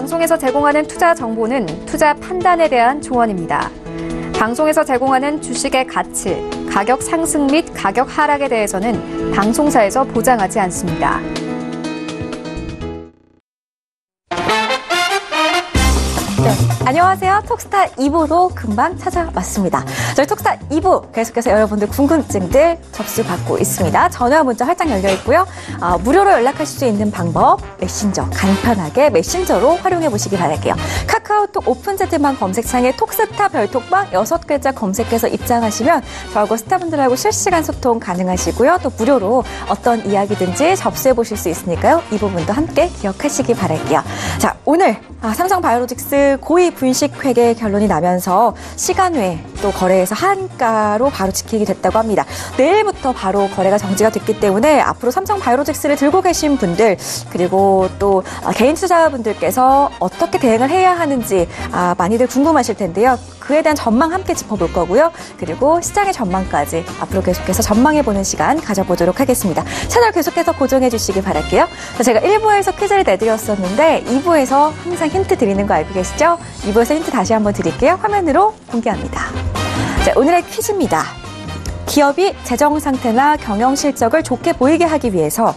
방송에서 제공하는 투자 정보는 투자 판단에 대한 조언입니다. 방송에서 제공하는 주식의 가치, 가격 상승 및 가격 하락에 대해서는 방송사에서 보장하지 않습니다. 네, 안녕하세요. 톡스타 2부로 금방 찾아왔습니다. 저희 톡스타 2부 계속해서 여러분들 궁금증들 접수받고 있습니다. 전화 문자 활짝 열려 있고요. 무료로 연락하실 수 있는 방법 메신저 간편하게 메신저로 활용해 보시기 바랄게요. 카카오톡 오픈 채팅방 검색창에 톡스타 별톡방 6글자 검색해서 입장하시면 저하고 스타분들하고 실시간 소통 가능하시고요. 또 무료로 어떤 이야기든지 접수해 보실 수 있으니까요. 이 부분도 함께 기억하시기 바랄게요. 자, 오늘 삼성바이오로직스 고위 분식 회계 결론이 나면서 시간 외에 또 거래에서 한가로 바로 지키게 됐다고 합니다. 내일부터 바로 거래가 정지가 됐기 때문에 앞으로 삼성바이오로직스를 들고 계신 분들 그리고 또 개인 투자분들께서 어떻게 대응을 해야 하는지 많이들 궁금하실 텐데요. 그에 대한 전망 함께 짚어볼 거고요. 그리고 시장의 전망까지 앞으로 계속해서 전망해보는 시간 가져보도록 하겠습니다. 채널 계속해서 고정해 주시기 바랄게요. 제가 1부에서 퀴즈를 내드렸었는데 2부에서 항상 힌트 드리는 거 알고 계시죠? 2부에서 힌트 다시 한번 드릴게요. 화면으로 공개합니다. 자, 오늘의 퀴즈입니다. 기업이 재정 상태나 경영 실적을 좋게 보이게 하기 위해서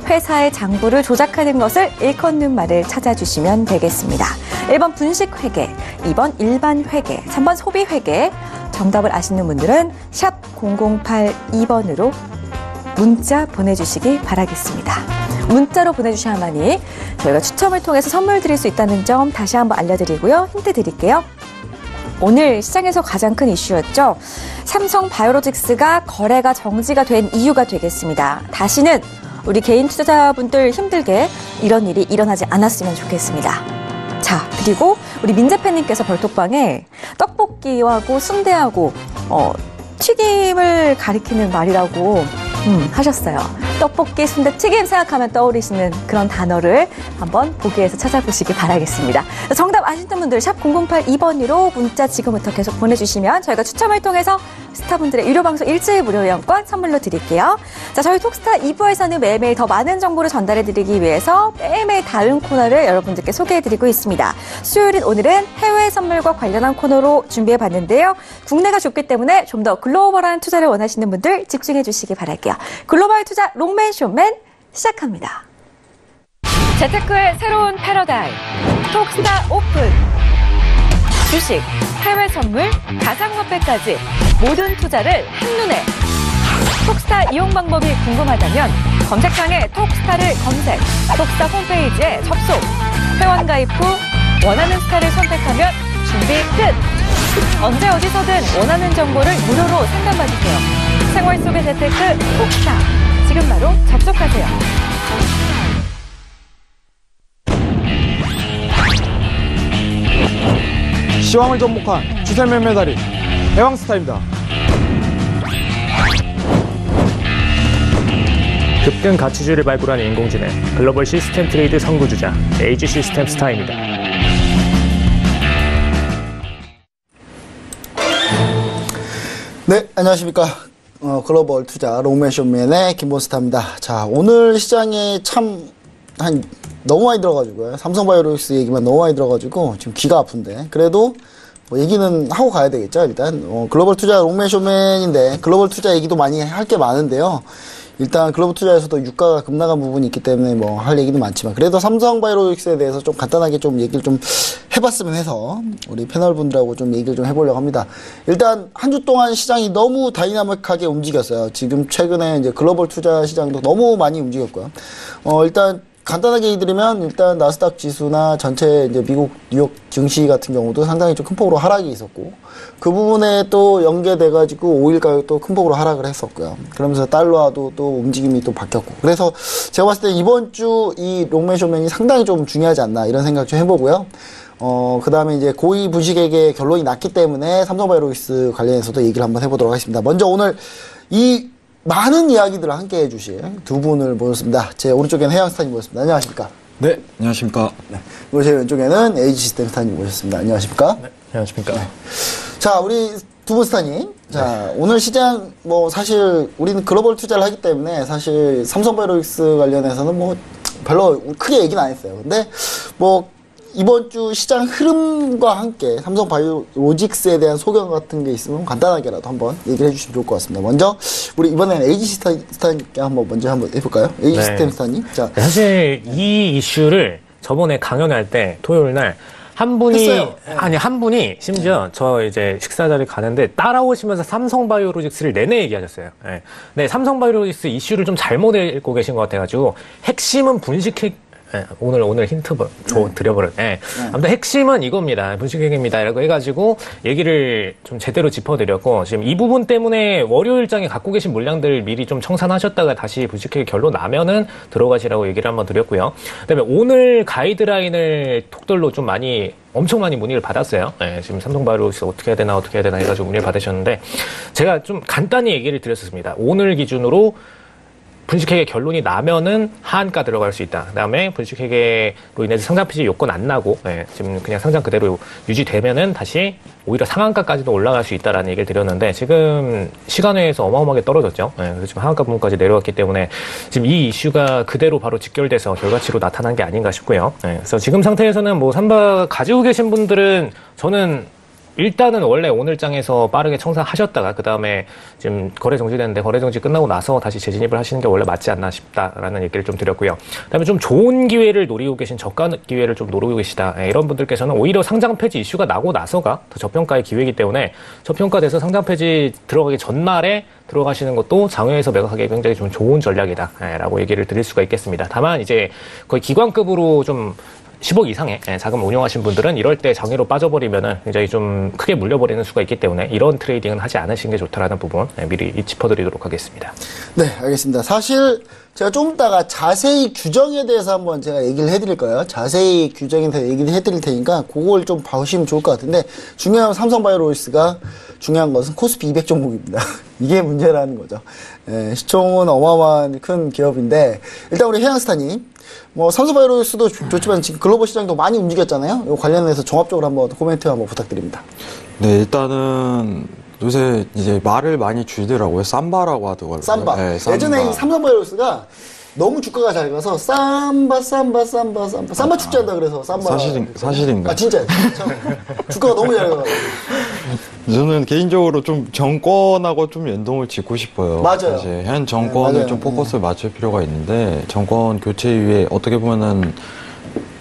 회사의 장부를 조작하는 것을 일컫는 말을 찾아주시면 되겠습니다. 1번 분식 회계, 2번 일반 회계, 3번 소비 회계. 정답을 아시는 분들은 샵 0082번으로 문자 보내주시기 바라겠습니다. 문자로 보내주셔야만이 저희가 추첨을 통해서 선물 드릴 수 있다는 점 다시 한번 알려드리고요. 힌트 드릴게요. 오늘 시장에서 가장 큰 이슈였죠. 삼성바이오로직스가 거래가 정지가 된 이유가 되겠습니다. 다시는 우리 개인 투자자분들 힘들게 이런 일이 일어나지 않았으면 좋겠습니다. 자, 그리고 우리 민재팬님께서 벌톡방에 떡볶이하고 순대하고 튀김을 가리키는 말이라고 하셨어요. 떡볶이, 순대, 튀김 생각하면 떠오르시는 그런 단어를 한번 보기에서 찾아보시기 바라겠습니다. 정답 아시는 분들 샵 0082번으로 문자 지금부터 계속 보내주시면 저희가 추첨을 통해서 스타분들의 유료방송 일주일 무료 이용권 선물로 드릴게요. 자, 저희 톡스타 2부에서는 매일매일 더 많은 정보를 전달해드리기 위해서 매일매일 다른 코너를 여러분들께 소개해드리고 있습니다. 수요일인 오늘은 해외 선물과 관련한 코너로 준비해봤는데요. 국내가 좋기 때문에 좀 더 글로벌한 투자를 원하시는 분들 집중해주시기 바랄게요. 글로벌 투자 롱맨 쇼맨 시작합니다. 재테크의 새로운 패러다임 톡스타 오픈. 주식, 해외 선물, 가상화폐까지 모든 투자를 한눈에. 톡스타 이용 방법이 궁금하다면 검색창에 톡스타를 검색, 톡스타 홈페이지에 접속. 회원 가입 후 원하는 스타를 선택하면 준비 끝. 언제 어디서든 원하는 정보를 무료로 상담받으세요. 생활 속의 재테크 톡스타. 지금 바로 접속하세요. 시황을 접목한 추세 매매 달인 대왕스타입니다. 급등 가치주를 발굴한 인공지능 글로벌 시스템 트레이드 선구주자 에이지 시스템 스타입니다. 네, 안녕하십니까. 글로벌 투자 롱맨 쇼맨의 김본스타입니다. 자, 오늘 시장에 너무 많이 들어가지고요. 삼성바이오로직스 얘기만 너무 많이 들어가지고 지금 귀가 아픈데 그래도 뭐 얘기는 하고 가야 되겠죠. 일단 글로벌 투자 롱맨 쇼맨인데 글로벌 투자 얘기도 많이 할 게 많은데요. 일단 글로벌 투자에서도 유가가 급락한 부분이 있기 때문에 뭐 할 얘기는 많지만 그래도 삼성바이오로직스에 대해서 좀 간단하게 좀 얘기를 좀 해봤으면 해서 우리 패널 분들하고 좀 얘기를 좀 해보려고 합니다. 일단 한 주 동안 시장이 너무 다이나믹하게 움직였어요. 지금 최근에 이제 글로벌 투자 시장도 너무 많이 움직였고요. 일단 간단하게 얘기드리면 일단 나스닥 지수나 전체 이제 미국 뉴욕 증시 같은 경우도 상당히 좀 큰 폭으로 하락이 있었고 그 부분에 또 연계돼가지고 오일 가격도 큰 폭으로 하락을 했었고요. 그러면서 달러와도 또 움직임이 또 바뀌었고 그래서 제가 봤을 때 이번 주 이 롱맨 쇼맨이 상당히 좀 중요하지 않나 이런 생각 좀 해보고요. 그 다음에 이제 고위 분식회계 결론이 났기 때문에 삼성바이오로직스 관련해서도 얘기를 한번 해보도록 하겠습니다. 먼저 오늘 이 많은 이야기들을 함께 해주실 두 분을 모셨습니다. 제 오른쪽에는 해양스타님 모셨습니다. 안녕하십니까? 네, 안녕하십니까? 네. 그리고 제 왼쪽에는 에이지 시스템 스타님 모셨습니다. 안녕하십니까? 네, 안녕하십니까? 네. 자, 우리 두 분 스타님. 자, 오늘 시장, 뭐, 사실, 우리는 글로벌 투자를 하기 때문에 사실 삼성바이오로직스 관련해서는 뭐, 별로 크게 얘기는 안 했어요. 근데, 뭐, 이번 주 시장 흐름과 함께 삼성바이오로직스에 대한 소견 같은 게 있으면 간단하게라도 한번 얘기를 해주시면 좋을 것 같습니다. 먼저 우리 이번에는 AG 스타님께 먼저 한번 해볼까요? AG 네. 시스템 스타님. 자, 사실 이 이슈를 저번에 강연할 때 토요일 날 한 분이 했어요. 한 분이 심지어 저 이제 식사 자리 가는데 따라오시면서 삼성바이오로직스를 내내 얘기하셨어요. 네. 네, 삼성바이오로직스 이슈를 좀 잘못 읽고 계신 것 같아가지고 핵심은 오늘 힌트 드려버렸네. 네. 아무튼 핵심은 이겁니다. 분식회계입니다. 라고 해가지고 얘기를 좀 제대로 짚어드렸고, 지금 이 부분 때문에 월요일장에 갖고 계신 물량들 미리 좀 청산하셨다가 다시 분식회계 결론 나면은 들어가시라고 얘기를 한번 드렸고요. 그 다음에 오늘 가이드라인을 톡들로 좀 엄청 많이 문의를 받았어요. 네, 지금 삼성바이오로직스 어떻게 해야 되나 해가지고 문의를 받으셨는데, 제가 좀 간단히 얘기를 드렸습니다. 오늘 기준으로 분식회계 결론이 나면은 하한가 들어갈 수 있다. 그다음에 분식회계로 인해서 상장 폐지 요건 안 나고 지금 그냥 상장 그대로 유지되면은 다시 오히려 상한가까지도 올라갈 수 있다라는 얘기를 드렸는데 지금 시간외에서 어마어마하게 떨어졌죠. 그래서 지금 하한가 부분까지 내려왔기 때문에 지금 이 이슈가 그대로 바로 직결돼서 결과치로 나타난 게 아닌가 싶고요. 그래서 지금 상태에서는 뭐 삼바 가지고 계신 분들은 저는 일단은 원래 오늘장에서 빠르게 청산하셨다가 그 다음에 지금 거래 정지됐는데 거래 정지 끝나고 나서 다시 재진입을 하시는 게 원래 맞지 않나 싶다라는 얘기를 좀 드렸고요. 그다음에 좀 좋은 기회를 노리고 계신 저가 기회를 좀 노리고 계시다. 이런 분들께서는 오히려 상장 폐지 이슈가 나고 나서가 더 저평가의 기회이기 때문에 저평가돼서 상장 폐지 들어가기 전날에 들어가시는 것도 장외에서 매각하기 굉장히 좀 좋은 전략이다라고 얘기를 드릴 수가 있겠습니다. 다만 이제 거의 기관급으로 좀 10억 이상의 자금 운용하신 분들은 이럴 때 장외로 빠져버리면은 굉장히 좀 크게 물려버리는 수가 있기 때문에 이런 트레이딩은 하지 않으시는 게 좋다라는 부분 미리 짚어드리도록 하겠습니다. 네, 알겠습니다. 사실 제가 좀 이따가 자세히 규정에 대해서 한번 제가 얘기를 해드릴 거예요. 자세히 규정에 대해서 얘기를 해드릴 테니까 그걸 좀 봐주시면 좋을 것 같은데 중요한 삼성바이오로직스가 중요한 것은 코스피 200 종목입니다. 이게 문제라는 거죠. 시총은 어마어마한 큰 기업인데 일단 우리 해양스타님 삼성바이오로직스도 좋지만 지금 글로벌 시장도 많이 움직였잖아요. 이 관련해서 종합적으로 한번 코멘트 한번 부탁드립니다. 네, 일단은 요새 이제 말을 많이 줄이더라고요. 삼바라고 하더라고요. 삼바. 네, 삼바. 예전에 이 삼성바이오로직스가 너무 주가가 잘 가서 삼바 축제한다 그래서 삼바. 사실인가요? 아 진짜요? 주가가 너무 잘 가서. 저는 개인적으로 좀 정권하고 좀 연동을 짓고 싶어요. 맞아요. 사실 현 정권을 맞아요. 좀 포커스를 맞출 필요가 있는데 정권 교체 이후에 어떻게 보면은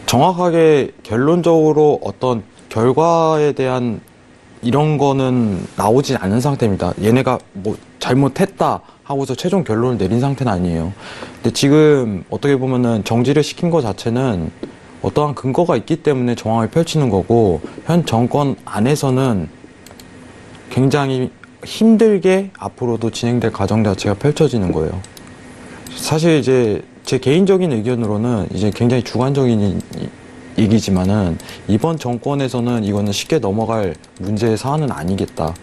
정확하게 결론적으로 어떤 결과에 대한 이런 거는 나오지 않은 상태입니다. 얘네가 뭐 잘못했다 하고서 최종 결론을 내린 상태는 아니에요. 근데 지금 어떻게 보면은 정지를 시킨 것 자체는 어떠한 근거가 있기 때문에 정황을 펼치는 거고 현 정권 안에서는 굉장히 힘들게 앞으로도 진행될 과정 자체가 펼쳐지는 거예요. 사실 이제 제 개인적인 의견으로는 이제 굉장히 주관적인 얘기지만은 이번 정권에서는 이거는 쉽게 넘어갈 문제의 사안은 아니겠다.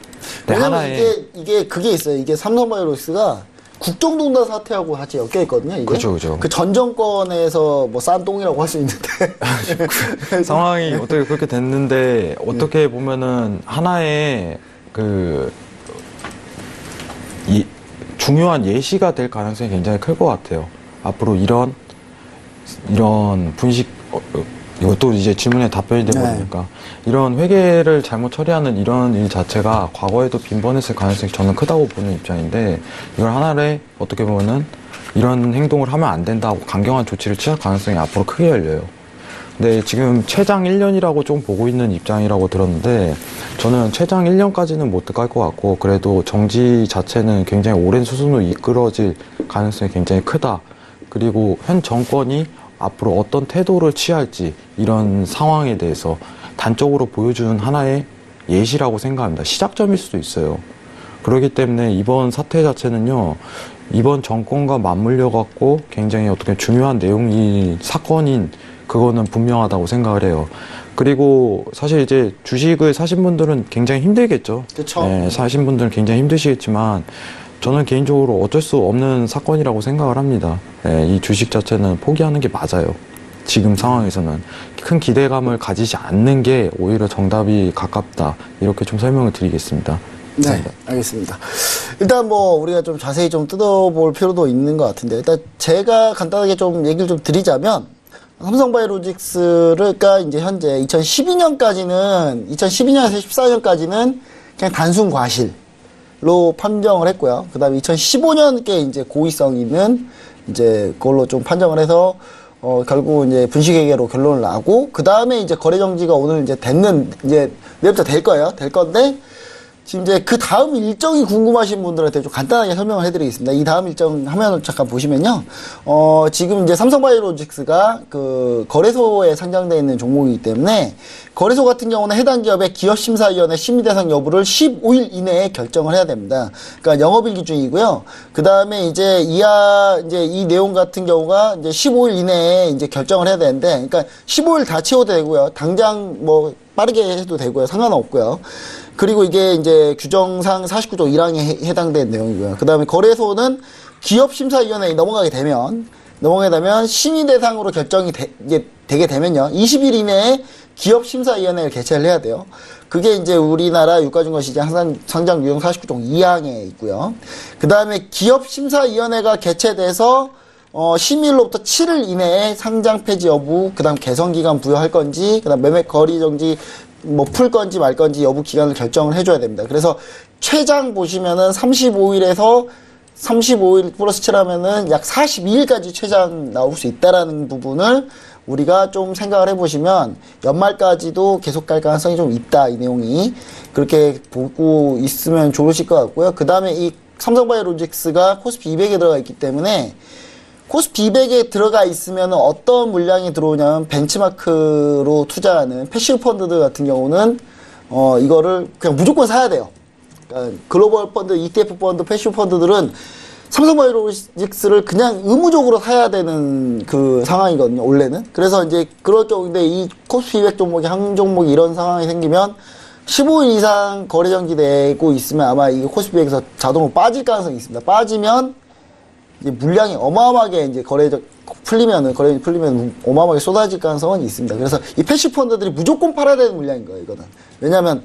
왜냐면 이게 그게 있어요. 이게 삼성바이오로직스가 국정농단 사태하고 같이 엮여 있거든요. 이게. 그렇죠. 그 전 정권에서 뭐 싼 똥이라고 할 수 있는데 상황이 어떻게 그렇게 됐는데 어떻게 보면은 하나의 중요한 예시가 될 가능성이 굉장히 클 것 같아요. 앞으로 이런 분식 이것도 이제 질문에 답변이 되버리니까 이런 회계를 잘못 처리하는 이런 일 자체가 과거에도 빈번했을 가능성이 저는 크다고 보는 입장인데 이걸 하나를 어떻게 보면은 이런 행동을 하면 안 된다고 강경한 조치를 취할 가능성이 앞으로 크게 열려요. 근데 지금 최장 1년이라고 좀 보고 있는 입장이라고 들었는데 저는 최장 1년까지는 못 갈 것 같고 그래도 정지 자체는 굉장히 오랜 수순으로 이끌어질 가능성이 굉장히 크다. 그리고 현 정권이 앞으로 어떤 태도를 취할지 이런 상황에 대해서 단적으로 보여주는 하나의 예시라고 생각합니다. 시작점일 수도 있어요. 그렇기 때문에 이번 사태 자체는요, 이번 정권과 맞물려 갖고 굉장히 어떻게 중요한 내용이 사건인 그거는 분명하다고 생각을 해요. 그리고 사실 이제 주식을 사신 분들은 굉장히 힘들겠죠. 그쵸. 네, 사신 분들은 굉장히 힘드시겠지만 저는 개인적으로 어쩔 수 없는 사건이라고 생각을 합니다. 네, 이 주식 자체는 포기하는 게 맞아요. 지금 상황에서는 큰 기대감을 가지지 않는 게 오히려 정답이 가깝다. 이렇게 좀 설명을 드리겠습니다. 네, 알겠습니다. 일단 우리가 좀 자세히 좀 뜯어볼 필요도 있는 것 같은데 일단 제가 간단하게 좀 얘기를 좀 드리자면 삼성바이오로직스가 이제 현재 2012년에서 14년까지는 그냥 단순 과실로 판정을 했고요. 그 다음에 2015년께 이제 고의성 있는 이제 그걸로 좀 판정을 해서 결국 이제 분식회계로 결론을 나고, 그 다음에 이제 거래 정지가 오늘 이제 이제 내일부터 될 거예요. 될 건데, 지금 이제 그 다음 일정이 궁금하신 분들한테 좀 간단하게 설명을 해드리겠습니다. 이 다음 일정 화면을 잠깐 보시면요. 지금 이제 삼성바이오로직스가 그 거래소에 상장되어 있는 종목이기 때문에, 거래소 같은 경우는 해당 기업의 기업심사위원회 심의대상 여부를 15일 이내에 결정을 해야 됩니다. 그러니까 영업일 기준이고요. 그 다음에 이제 이 내용 같은 경우가 이제 15일 이내에 이제 결정을 해야 되는데, 그러니까 15일 다 채워도 되고요. 당장 뭐 빠르게 해도 되고요. 상관없고요. 그리고 이게 이제 규정상 49조 1항에 해당되는 내용이고요. 그 다음에 거래소는 기업심사위원회에 넘어가게 되면 심의 대상으로 결정이 되게 되면요. 20일 이내에 기업심사위원회를 개최를 해야 돼요. 그게 이제 우리나라 유가증권시장 상장 유형 49조 2항에 있고요. 그 다음에 기업심사위원회가 개최돼서 심의일로부터 7일 이내에 상장 폐지 여부, 그 다음 개선기간 부여할 건지, 그 다음 매매 거리 정지 풀 건지 말 건지 여부 기간을 결정을 해줘야 됩니다. 그래서 최장 보시면은 35일에서 35일 플러스 7하면은 약 42일까지 최장 나올 수 있다라는 부분을 우리가 좀 생각을 해보시면 연말까지도 계속 갈 가능성이 좀 있다, 이 내용이. 그렇게 보고 있으면 좋으실 것 같고요. 그 다음에 이 삼성바이오로직스가 코스피 200에 들어가 있기 때문에, 코스피 200에 들어가 있으면 어떤 물량이 들어오냐면, 벤치마크로 투자하는 패시브 펀드들 같은 경우는 이거를 그냥 무조건 사야 돼요. 그러니까 글로벌 펀드, ETF 펀드, 패시브 펀드들은 삼성바이오로직스를 그냥 의무적으로 사야 되는 그 상황이거든요, 원래는. 그래서 이제 그럴 경우인데, 이 코스피 200 종목이 한 종목이 이런 상황이 생기면 15일 이상 거래 정지되고 있으면 아마 이 코스피 200에서 자동으로 빠질 가능성이 있습니다. 빠지면 이제 물량이 어마어마하게 이제 거래 풀리면 어마어마하게 쏟아질 가능성은 있습니다. 그래서 이 패시브 펀드들이 무조건 팔아야 되는 물량인 거예요, 이거는. 왜냐하면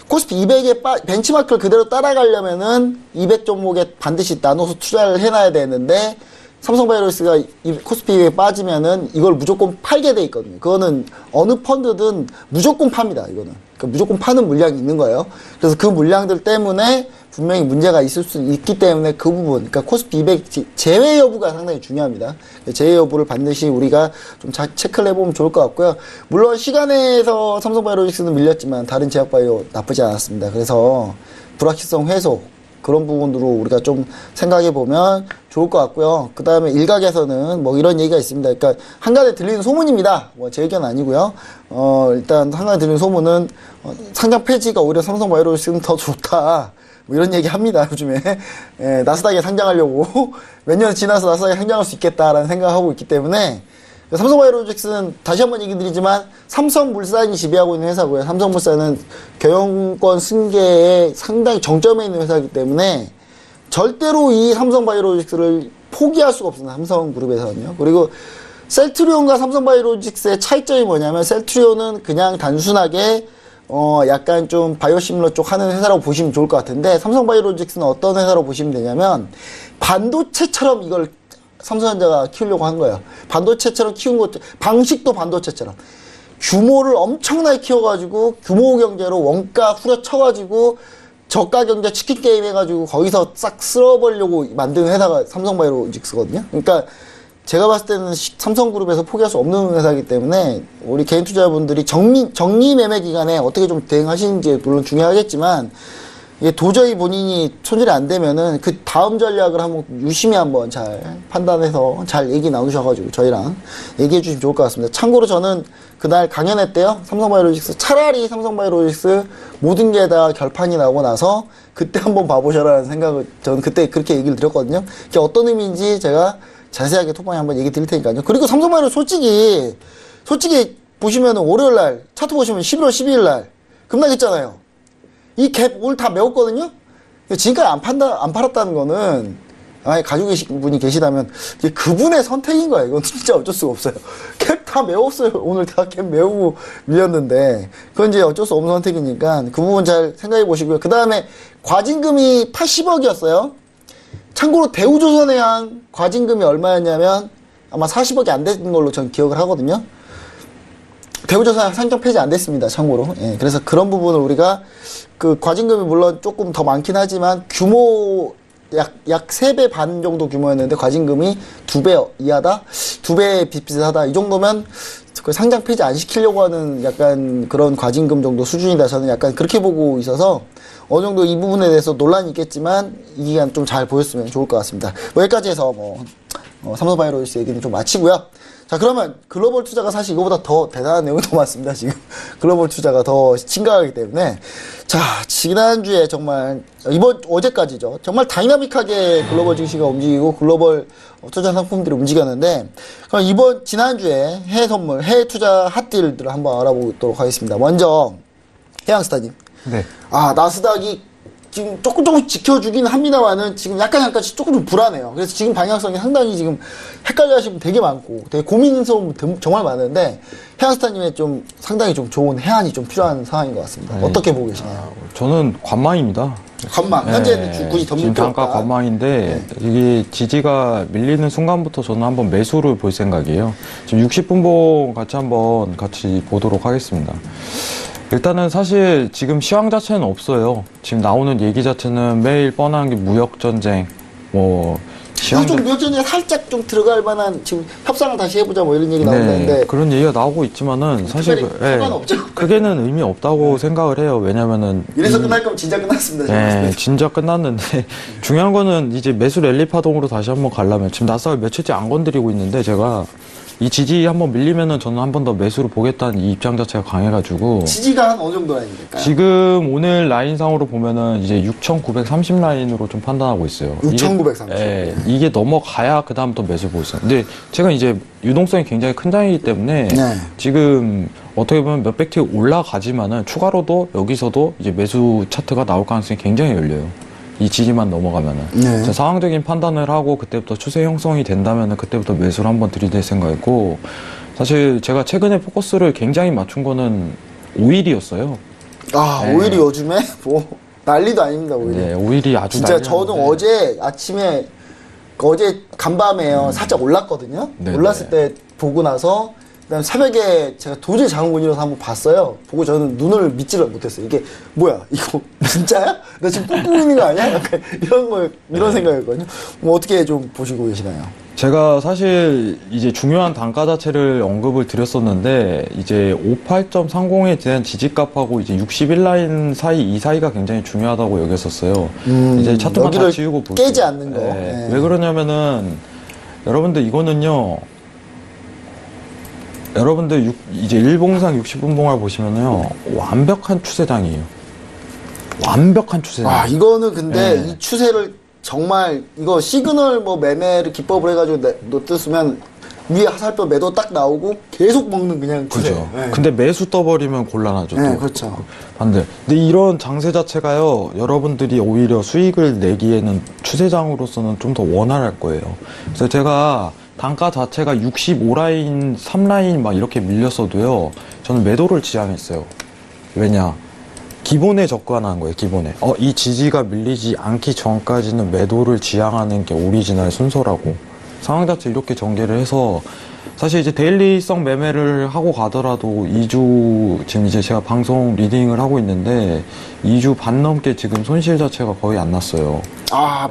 코스피 200의 벤치마크를 그대로 따라가려면은 200 종목에 반드시 나눠서 투자를 해놔야 되는데, 삼성바이오로직스가 코스피 200에 빠지면은 이걸 무조건 팔게 돼 있거든요. 그거는 어느 펀드든 무조건 팝니다, 이거는. 그러니까 무조건 파는 물량이 있는 거예요. 그래서 그 물량들 때문에 분명히 문제가 있을 수 있기 때문에 그 부분, 그러니까 코스피 200 제외 여부가 상당히 중요합니다. 제외 여부를 반드시 우리가 좀 체크를 해보면 좋을 것 같고요. 물론 시간에서 삼성바이오로직스는 밀렸지만 다른 제약바이오 나쁘지 않았습니다. 그래서 불확실성 해소, 그런 부분으로 우리가 좀 생각해 보면 좋을 것 같고요. 그 다음에 일각에서는 뭐 이런 얘기가 있습니다. 그러니까 한간에 들리는 소문입니다. 뭐 제 의견은 아니고요. 일단 한간에 들리는 소문은 상장 폐지가 오히려 삼성바이오로직스는 더 좋다, 뭐 이런 얘기 합니다, 요즘에. 예, 나스닥에 상장하려고 몇 년 지나서 나스닥에 상장할 수 있겠다라는 생각을 하고 있기 때문에, 삼성바이오로직스는 다시 한번 얘기 드리지만 삼성물산이 지배하고 있는 회사고요. 삼성물산은 경영권 승계에 상당히 정점에 있는 회사이기 때문에 절대로 이 삼성바이오로직스를 포기할 수가 없습니다, 삼성그룹에서는요. 그리고 셀트리온과 삼성바이오로직스의 차이점이 뭐냐면, 셀트리온은 그냥 단순하게 약간 좀 바이오시밀러 쪽 하는 회사라고 보시면 좋을 것 같은데, 삼성바이오로직스는 어떤 회사로 보시면 되냐면, 반도체처럼 이걸 삼성전자가 키우려고 한 거예요. 반도체처럼 키운 것도, 방식도 반도체처럼. 규모를 엄청나게 키워가지고, 규모 경제로 원가 후려쳐가지고, 저가 경제 치킨 게임 해가지고, 거기서 싹 쓸어버리려고 만든 회사가 삼성바이오로직스거든요. 그러니까, 제가 봤을 때는 삼성그룹에서 포기할 수 없는 회사이기 때문에, 우리 개인 투자자분들이 정리 매매 기간에 어떻게 좀 대응하시는지 물론 중요하겠지만, 이게 도저히 본인이 손질이 안 되면은 그 다음 전략을 한번 유심히 한번 잘 판단해서 잘 얘기 나누셔가지고 저희랑 얘기해 주시면 좋을 것 같습니다. 참고로 저는 그날 강연회 때요, 삼성바이오로직스, 차라리 삼성바이오로직스 모든 게 다 결판이 나고 나서 그때 한번 봐보셔라는 생각을 저는 그때 그렇게 얘기를 드렸거든요. 그게 어떤 의미인지 제가 자세하게 톡방에 한번 얘기 드릴 테니까요. 그리고 삼성바이오 솔직히 보시면은 월요일 날 차트 보시면 11월 12일 날 급락했잖아요. 이 갭 오늘 다 메웠거든요? 지금까지 안 팔았다는 거는, 아예 가지고 계신 분이 계시다면, 이게 그분의 선택인 거예요. 이건 진짜 어쩔 수가 없어요. 갭 다 메웠어요. 오늘 다 갭 메우고 밀렸는데. 그건 이제 어쩔 수 없는 선택이니까, 그 부분 잘 생각해 보시고요. 그 다음에, 과징금이 80억이었어요. 참고로 대우조선해양 과징금이 얼마였냐면, 아마 40억이 안 됐던 걸로 전 기억을 하거든요. 대우조선 상장 폐지 안 됐습니다, 참고로. 예, 그래서 그런 부분을 우리가 그 과징금이 물론 조금 더 많긴 하지만 규모 약 3배 반 정도 규모였는데 과징금이 2배 이하다? 2배 비슷하다. 이 정도면 그 상장 폐지 안 시키려고 하는 약간 그런 과징금 정도 수준이다. 저는 약간 그렇게 보고 있어서 어느 정도 이 부분에 대해서 논란이 있겠지만 이 기간 좀 잘 보였으면 좋을 것 같습니다. 뭐 여기까지 해서 삼성바이오로직스 얘기는 좀 마치고요. 자, 그러면 글로벌 투자가 사실 이거보다 더 대단한 내용이 더 많습니다, 지금. 글로벌 투자가 더 심각하기 때문에. 자, 지난주에 정말, 어제까지죠. 정말 다이나믹하게 글로벌 증시가 움직이고 글로벌 투자 상품들이 움직였는데, 그럼 지난주에 해외 선물, 해외 투자 핫딜들을 한번 알아보도록 하겠습니다. 먼저, 해양스타님. 네. 나스닥이 지금 조금씩 지켜주긴 합니다만은 지금 약간 조금 좀 불안해요. 그래서 지금 방향성이 상당히 지금 헷갈려 하시는 분 되게 많고 되게 고민스러운 분 정말 많은데 해안스타님의 좀 상당히 좀 좋은 해안이 좀 필요한 상황인 것 같습니다. 네. 어떻게 보고 계시나요? 저는 관망입니다. 관망. 현재는 굳이 덤빌 지금 필요 단가 없다. 관망인데 이게 지지가 밀리는 순간부터 저는 한번 매수를 볼 생각이에요. 지금 60분봉 같이 보도록 하겠습니다. 일단은 사실 지금 시황 자체는 없어요. 지금 나오는 얘기 자체는 매일 뻔한 게 무역전쟁, 시황 좀 무역전쟁에 살짝 좀 들어갈 만한 지금 협상을 다시 해보자 뭐 이런 얘기 나오는데 그런 얘기가 나오고 있지만은 사실 상관 없죠. 크게는 의미 없다고 생각을 해요. 왜냐면은 이래서 끝날 거면 진짜 끝났습니다. 제가 봤을 때. 진짜 끝났는데 중요한 거는 이제 매수 랠리 파동으로 다시 한번 가려면 지금 나스닥을 며칠째 안 건드리고 있는데 제가 이 지지 한번 밀리면은 저는 한 번 더 매수를 보겠다는 이 입장 자체가 강해가지고 지지가 한 어느 정도 라인이 될까요? 지금 오늘 라인상으로 보면은 이제 6,930 라인으로 좀 판단하고 있어요. 6,930. 이게 넘어가야 그 다음 또 매수 보고 있어요. 근데 제가 이제 유동성이 굉장히 큰 장이기 때문에 네. 지금 어떻게 보면 몇백 티 올라가지만은 추가로도 여기서도 이제 매수 차트가 나올 가능성이 굉장히 열려요. 이 지지만 넘어가면은. 네. 자, 상황적인 판단을 하고 그때부터 추세 형성이 된다면은 그때부터 매수를 한번 들이댈 생각이고 사실 제가 최근에 포커스를 굉장히 맞춘 거는 오일이었어요. 네. 오일이 요즘에 뭐 난리도 아닙니다, 오일이. 네, 오일이 아주 진짜 난리 저도 났는데. 어제 아침에 어제 간밤에요 살짝 올랐거든요. 네네. 올랐을 때 보고 나서 그다음 새벽에 제가 도저히 잠을 못 일어서 한번 봤어요. 보고 저는 눈을 믿지를 못했어요. 이게 뭐야 이거 진짜야? 나 지금 꿈꾸고 있는 거 아니야? 약간 이런 생각이었거든요. 뭐 어떻게 좀 보시고 계시나요? 제가 사실 이제 중요한 단가 자체를 언급을 드렸었는데 이제 58.30에 대한 지지값하고 이제 61라인 사이 이 사이가 굉장히 중요하다고 여겼었어요. 이제 차트만 다 여기를 지우고 볼게요. 깨지 않는 거. 네. 네. 왜 그러냐면은 여러분들 이거는요. 여러분들 이제 일봉상 60분봉을 보시면요. 완벽한 추세장이에요. 완벽한 추세장. 이거는 근데 네. 이 추세를 정말 이거 시그널 뭐 매매를 기법을 해가지고 놓쳤으면 위에 하살표 매도 딱 나오고 계속 먹는 그냥 추세. 그죠. 네. 근데 매수 떠버리면 곤란하죠. 네, 또. 그렇죠. 반대. 근데 이런 장세 자체가요, 여러분들이 오히려 수익을 내기에는 추세장으로서는 좀 더 원활할 거예요. 그래서 제가 단가 자체가 65라인, 3라인 막 이렇게 밀렸어도요, 저는 매도를 지향했어요. 왜냐? 기본에 접근한 거예요, 기본에. 이 지지가 밀리지 않기 전까지는 매도를 지향하는 게 오리지널 순서라고. 상황 자체 이렇게 전개를 해서, 사실 이제 데일리성 매매를 하고 가더라도 2주, 지금 이제 제가 방송 리딩을 하고 있는데, 2주 반 넘게 지금 손실 자체가 거의 안 났어요.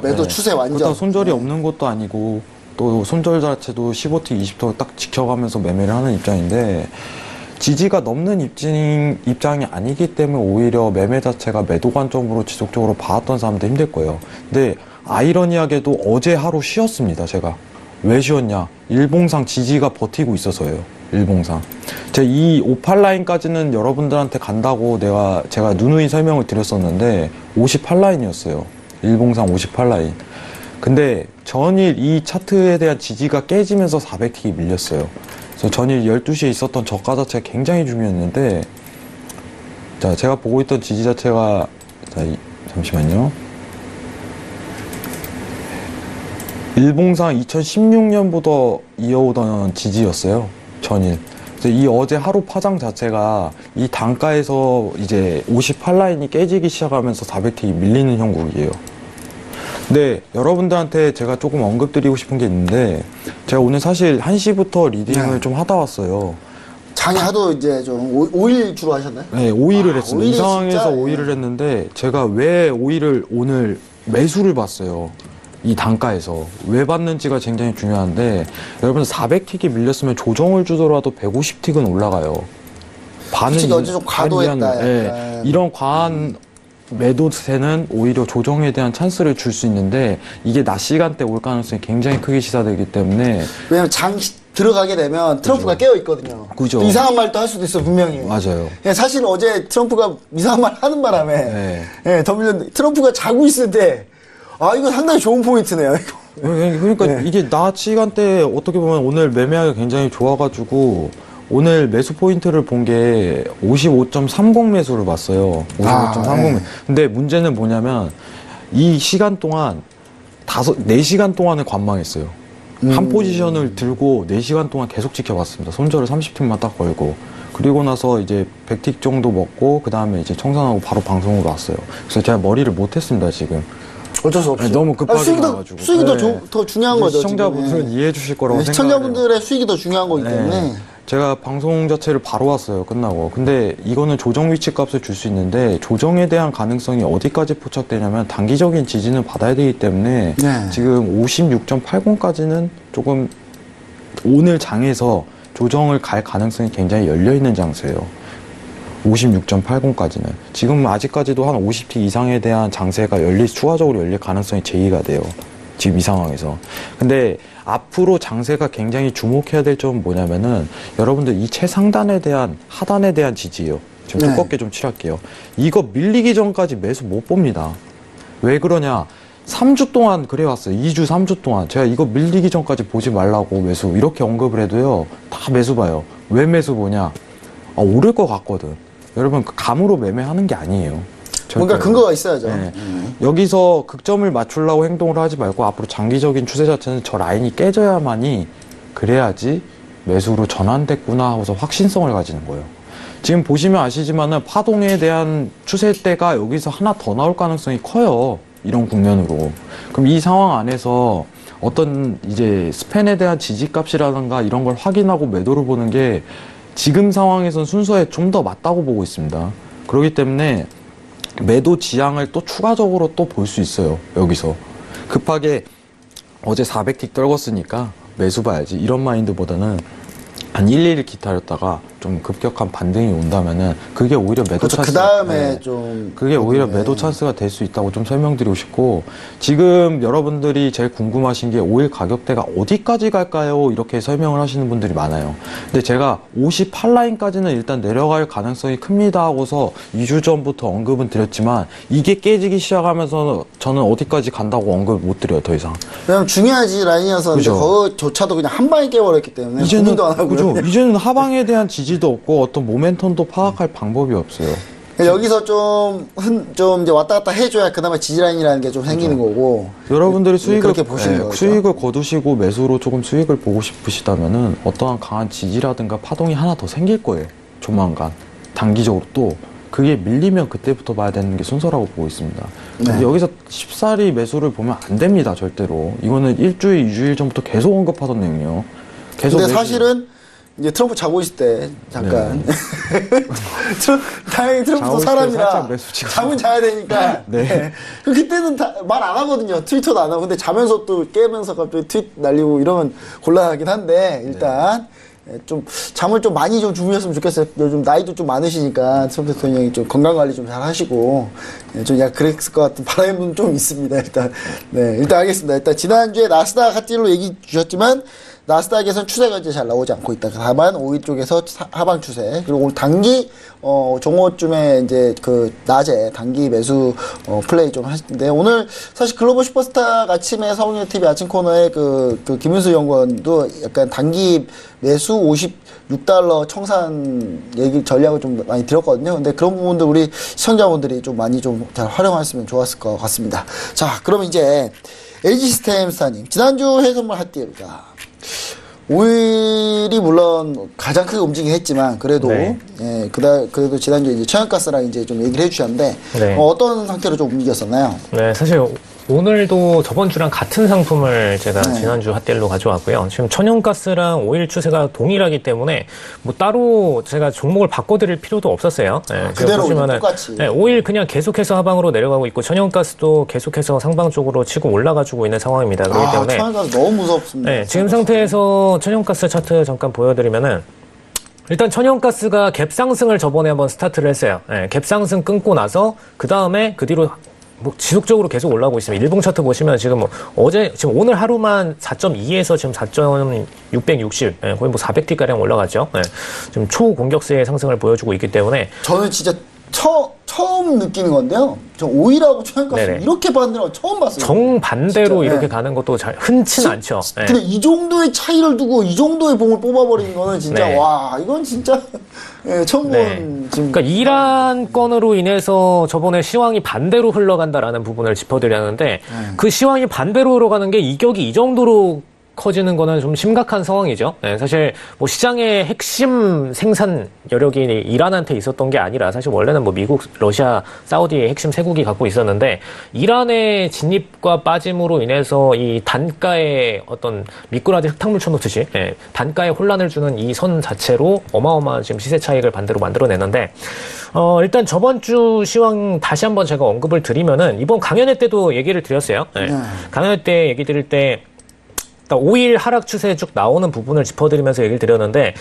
매도 네. 추세 완전. 그렇다고 손절이 없는 것도 아니고, 또 손절 자체도 15틱, 20틱 딱 지켜가면서 매매를 하는 입장인데, 지지가 넘는 입장이 아니기 때문에 오히려 매매 자체가 매도 관점으로 지속적으로 봐왔던 사람도 힘들 거예요. 근데 아이러니하게도 어제 하루 쉬었습니다, 제가. 왜 쉬었냐? 일봉상 지지가 버티고 있어서예요. 일봉상. 제가 이 58라인까지는 여러분들한테 간다고 제가 누누이 설명을 드렸었는데 58라인이었어요. 일봉상 58라인. 근데 전일 이 차트에 대한 지지가 깨지면서 400틱이 밀렸어요. 그래서 전일 12시에 있었던 저가 자체가 굉장히 중요했는데, 자, 제가 보고 있던 지지 자체가, 자, 잠시만요. 일봉상 2016년부터 이어오던 지지였어요. 전일. 그래서 이 어제 하루 파장 자체가 이 단가에서 이제 58라인이 깨지기 시작하면서 400틱이 밀리는 형국이에요. 네, 여러분들한테 제가 조금 언급드리고 싶은 게 있는데 제가 오늘 사실 1시부터 리딩을 네. 좀 하다 왔어요. 장이 하도 이제 좀 5일 주로 하셨나요? 네, 5일을 했습니다. 이 5일이 상황에서 진짜, 5일을 했는데 제가 왜 5일을 오늘 매수를 봤어요. 이 단가에서. 왜 봤는지가 굉장히 중요한데 여러분 400틱이 밀렸으면 조정을 주더라도 150틱은 올라가요. 솔직히 어제 좀 과도했다, 예, 약간. 이런 과한 매도세는 오히려 조정에 대한 찬스를 줄 수 있는데 이게 낮 시간대 올 가능성이 굉장히 크게 시사되기 때문에 왜냐면 장 들어가게 되면 트럼프가 깨어 있거든요. 그죠. 이상한 말도 할 수도 있어 분명히. 맞아요. 예, 사실 어제 트럼프가 이상한 말 하는 바람에 네. 예, 더 밀렸는데 트럼프가 자고 있을 때 아 이거 상당히 좋은 포인트네요. 이거. 그러니까 네. 이게 낮 시간대 어떻게 보면 오늘 매매하기 굉장히 좋아가지고 오늘 매수 포인트를 본 게 55.30 매수를 봤어요. 55.30 네. 매수. 근데 문제는 뭐냐면 이 시간 동안 4시간 동안을 관망했어요. 한 포지션을 들고 4시간 동안 계속 지켜봤습니다. 손절을 30틱만 딱 걸고. 그리고 나서 이제 100틱 정도 먹고 그 다음에 이제 청산하고 바로 방송으로 왔어요. 그래서 제가 머리를 못했습니다, 지금. 어쩔 수 없이. 네, 너무 급하게 수익이 나와가지고. 수익이 네. 더 중요한 거죠. 시청자분들은 지금. 이해해 주실 거라고 네, 생각해요. 시청자분들의 수익이 더 중요한 거기 때문에. 네. 제가 방송 자체를 바로 왔어요. 끝나고. 근데 이거는 조정 위치 값을 줄 수 있는데 조정에 대한 가능성이 어디까지 포착되냐면 단기적인 지지는 받아야 되기 때문에 네. 지금 56.80까지는 조금 오늘 장에서 조정을 갈 가능성이 굉장히 열려있는 장세예요. 56.80까지는. 지금 아직까지도 한 50틱 이상에 대한 장세가 추가적으로 열릴 가능성이 제기가 돼요. 지금 이 상황에서. 근데 앞으로 장세가 굉장히 주목해야 될 점은 뭐냐면은 여러분들 이 최상단에 대한 하단에 대한 지지예요. 지금 네. 두껍게 좀 칠할게요. 이거 밀리기 전까지 매수 못 봅니다. 왜 그러냐? 3주 동안 그래왔어요. 2주, 3주 동안. 제가 이거 밀리기 전까지 보지 말라고 매수 이렇게 언급을 해도요. 다 매수 봐요. 왜 매수 보냐? 오를 것 같거든. 여러분 감으로 매매하는 게 아니에요. 뭔가 절대로. 근거가 있어야죠. 네. 여기서 극점을 맞추려고 행동을 하지 말고 앞으로 장기적인 추세 자체는 저 라인이 깨져야만이 그래야지 매수로 전환됐구나 하고서 확신성을 가지는 거예요. 지금 보시면 아시지만은 파동에 대한 추세대가 여기서 하나 더 나올 가능성이 커요. 이런 국면으로. 그럼 이 상황 안에서 어떤 이제 스팬에 대한 지지값이라든가 이런 걸 확인하고 매도를 보는 게 지금 상황에선 순서에 좀 더 맞다고 보고 있습니다. 그렇기 때문에 매도 지향을 또 추가적으로 또 볼 수 있어요. 여기서 급하게 어제 400틱 떨궜으니까 매수 봐야지 이런 마인드보다는 한 1, 2일 기다렸다가 좀 급격한 반등이 온다면은 그게 오히려 매도 그렇죠. 찬스. 그 다음에 좀. 그게 오히려 네. 매도 찬스가 될 수 있다고 좀 설명드리고 싶고 지금 여러분들이 제일 궁금하신 게 오일 가격대가 어디까지 갈까요? 이렇게 설명을 하시는 분들이 많아요. 근데 제가 58라인까지는 일단 내려갈 가능성이 큽니다 하고서 2주 전부터 언급은 드렸지만 이게 깨지기 시작하면서 저는 어디까지 간다고 언급을 못 드려요. 더 이상. 왜냐면 중요하지 라인이어서 그죠. 그거조차도 그냥 한 방에 깨버렸기 때문에 고민도 안 하고요. 그죠. 이제는 하방에 대한 지지도 없고 어떤 모멘텀도 파악할 방법이 없어요. 여기서 좀 이제 왔다 갔다 해줘야 그나마 지지라인이라는 게 좀 생기는 거고. 여러분들이 그렇게 보시는 거죠. 수익을 거두시고 매수로 조금 수익을 보고 싶으시다면은 어떠한 강한 지지라든가 파동이 하나 더 생길 거예요. 조만간. 단기적으로 또. 그게 밀리면 그때부터 봐야 되는 게 순서라고 보고 있습니다. 네. 여기서 쉽사리 매수를 보면 안 됩니다. 절대로. 이거는 일주일, 2주일 전부터 계속 언급하던 내용이요. 계속 근데 매수. 사실은 이제 트럼프 자고 있을 때 잠깐 다행히 트럼프도 자고 있을 때 사람이라 살짝 매수 치고. 잠은 자야 되니까 네. 그때는 말 안 하거든요. 트위터도 안 하고. 근데 자면서 또 깨면서 갑자기 트윗 날리고 이러면 곤란하긴 한데 일단 좀 잠을 좀 많이 좀 주무셨으면 좋겠어요. 요즘 나이도 좀 많으시니까 트럼프 대통령이 좀 건강 관리 좀 잘 하시고 좀 약간 그랬을 것 같은 바람은 좀 있습니다. 일단 일단 알겠습니다. 일단 지난주에 나스닥 핫딜로 얘기 주셨지만 나스닥에선 추세가 이제 잘 나오지 않고 있다. 다만 5일 쪽에서 하방 추세. 그리고 오늘 단기 종호쯤에 이제 그 낮에 단기 매수 플레이 좀 하시는데 오늘 사실 글로벌 슈퍼스타 아침에 서울뉴 TV 아침 코너에 그 김윤수 연구원도 약간 단기 매수 56달러 청산 얘기 전략을 좀 많이 드렸거든요. 근데 그런 부분도 우리 시청자분들이 좀 많이 좀 잘 활용했으면 좋았을 것 같습니다. 자, 그럼 이제 LG 시스템사님 지난주 해선물 핫딜가 5일이 물론 가장 크게 움직이긴 했지만 그래도 네. 예, 그래도 지난주에 이제 천연가스랑 이제 좀 얘기를 해주셨는데 네. 어떤 상태로 좀 움직였었나요? 네, 사실 오늘도 저번 주랑 같은 상품을 제가 네. 지난주 핫딜로 가져왔고요. 지금 천연가스랑 오일 추세가 동일하기 때문에 뭐 따로 제가 종목을 바꿔드릴 필요도 없었어요. 네, 지금 그대로 그냥 보시면은 똑같이. 네, 오일 그냥 계속해서 하방으로 내려가고 있고 천연가스도 계속해서 상방 쪽으로 치고 올라가지고 있는 상황입니다. 그렇기 때문에 천연가스 너무 무섭습니다. 네, 지금 상태에서 천연가스 차트 잠깐 보여드리면은 일단 천연가스가 갭상승을 저번에 한번 스타트를 했어요. 네, 갭상승 끊고 나서 그 다음에 그 뒤로 뭐 지속적으로 계속 올라오고 있습니다. 일봉 차트 보시면 지금 뭐 지금 오늘 하루만 4.2에서 지금 4.660, 예, 거의 뭐 400T 가량 올라갔죠. 예, 지금 초공격세의 상승을 보여주고 있기 때문에 저는 진짜 처음 느끼는 건데요. 저 오일하고 천연가스 네네. 이렇게 반대로 처음 봤어요. 정반대로 진짜, 이렇게 네. 가는 것도 잘 흔치는 않죠. 예. 근데 이 정도의 차이를 두고 이 정도의 봉을 뽑아버리는 거는 진짜 네. 와 이건 진짜 예, 처음 본 네. 지금 그러니까 이란 건으로 인해서 저번에 시황이 반대로 흘러간다라는 부분을 짚어드렸는데 그 시황이 반대로 흘러가는 게 이격이 이 정도로 커지는 거는 좀 심각한 상황이죠. 네, 사실 뭐 시장의 핵심 생산 여력이 이란한테 있었던 게 아니라 사실 원래는 뭐 미국, 러시아, 사우디의 핵심 세국이 갖고 있었는데 이란의 진입과 빠짐으로 인해서 이 단가에 어떤 미꾸라지 흙탕물 쳐놓듯이 단가에 혼란을 주는 이 선 자체로 어마어마한 지금 시세 차익을 반대로 만들어내는데 일단 저번 주 시황 다시 한번 제가 언급을 드리면은 이번 강연회 때도 얘기를 드렸어요. 강연회 때 얘기 드릴 때 오일 하락 추세 쭉 나오는 부분을 짚어드리면서 얘기를 드렸는데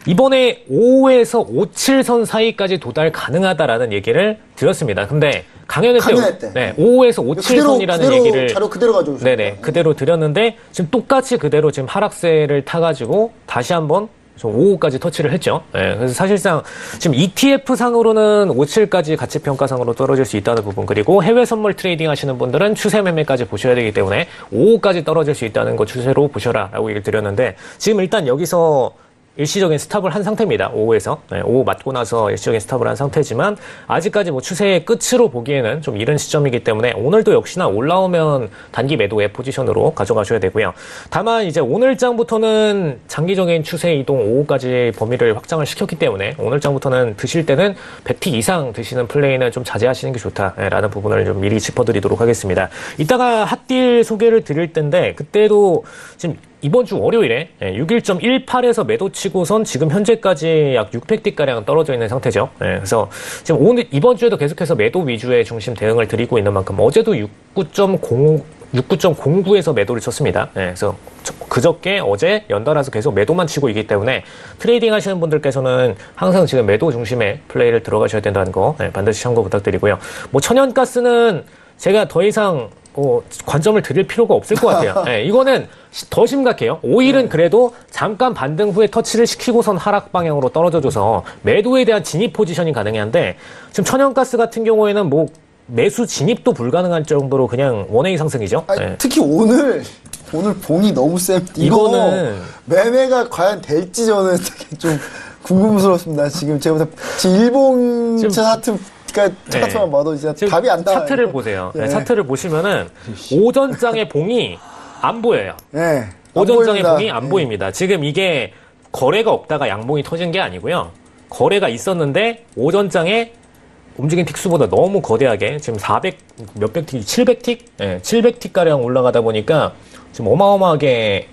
이번에 5에서 57선 사이까지 도달 가능하다라는 얘기를 드렸습니다. 근데 강연회 때 때. 5에서 57선이라는 얘기를 자료 그대로 가져오셨어요. 네네 그대로 드렸는데 지금 똑같이 그대로 지금 하락세를 타가지고 다시 한번 5호까지 터치를 했죠. 네, 그래서 사실상 지금 ETF 상으로는 57까지 가치 평가상으로 떨어질 수 있다는 부분 그리고 해외 선물 트레이딩 하시는 분들은 추세 매매까지 보셔야 되기 때문에 5호까지 떨어질 수 있다는 거 추세로 보셔라라고 얘기를 드렸는데 지금 일단 여기서 일시적인 스탑을 한 상태입니다. 5호에서. 5호 맞고 나서 일시적인 스탑을 한 상태지만 아직까지 뭐 추세의 끝으로 보기에는 좀 이른 시점이기 때문에 오늘도 역시나 올라오면 단기 매도의 포지션으로 가져가셔야 되고요. 다만 이제 오늘장부터는 장기적인 추세 이동 5호까지 범위를 확장을 시켰기 때문에 오늘장부터는 드실 때는 100티 이상 드시는 플레이는 좀 자제하시는 게 좋다라는 부분을 좀 미리 짚어드리도록 하겠습니다. 이따가 핫딜 소개를 드릴 텐데 그때도 지금 이번 주 월요일에 61.18에서 매도 치고선 지금 현재까지 약 600T가량 떨어져 있는 상태죠. 그래서 지금 이번 주에도 계속해서 매도 위주의 중심 대응을 드리고 있는 만큼 어제도 69.09에서 매도를 쳤습니다. 그래서 그저께 어제 연달아서 계속 매도만 치고 있기 때문에 트레이딩 하시는 분들께서는 항상 지금 매도 중심의 플레이를 들어가셔야 된다는 거 반드시 참고 부탁드리고요. 뭐 천연가스는 제가 더 이상 관점을 드릴 필요가 없을 것 같아요. 이거는 더 심각해요. 오일은 그래도 잠깐 반등 후에 터치를 시키고선 하락 방향으로 떨어져줘서 매도에 대한 진입 포지션이 가능한데 지금 천연가스 같은 경우에는 뭐 매수 진입도 불가능할 정도로 그냥 원웨이 상승이죠. 아니, 특히 오늘 봉이 너무 셉니다. 이거는 매매가 과연 될지 저는 되게 좀 궁금스럽습니다. 지금 제가 지금 일봉 차트만 봐도 진짜 답이 안 나와요. 차트를 보세요. 네. 차트를 보시면은 오전장의 봉이 안 보여요. 네. 오전장의 봉이 안 보입니다. 지금 이게 거래가 없다가 양봉이 터진 게 아니고요. 거래가 있었는데 오전장에 움직인 틱수보다 너무 거대하게 지금 400 몇백 틱, 700틱? 700틱가량 올라가다 보니까 지금 어마어마하게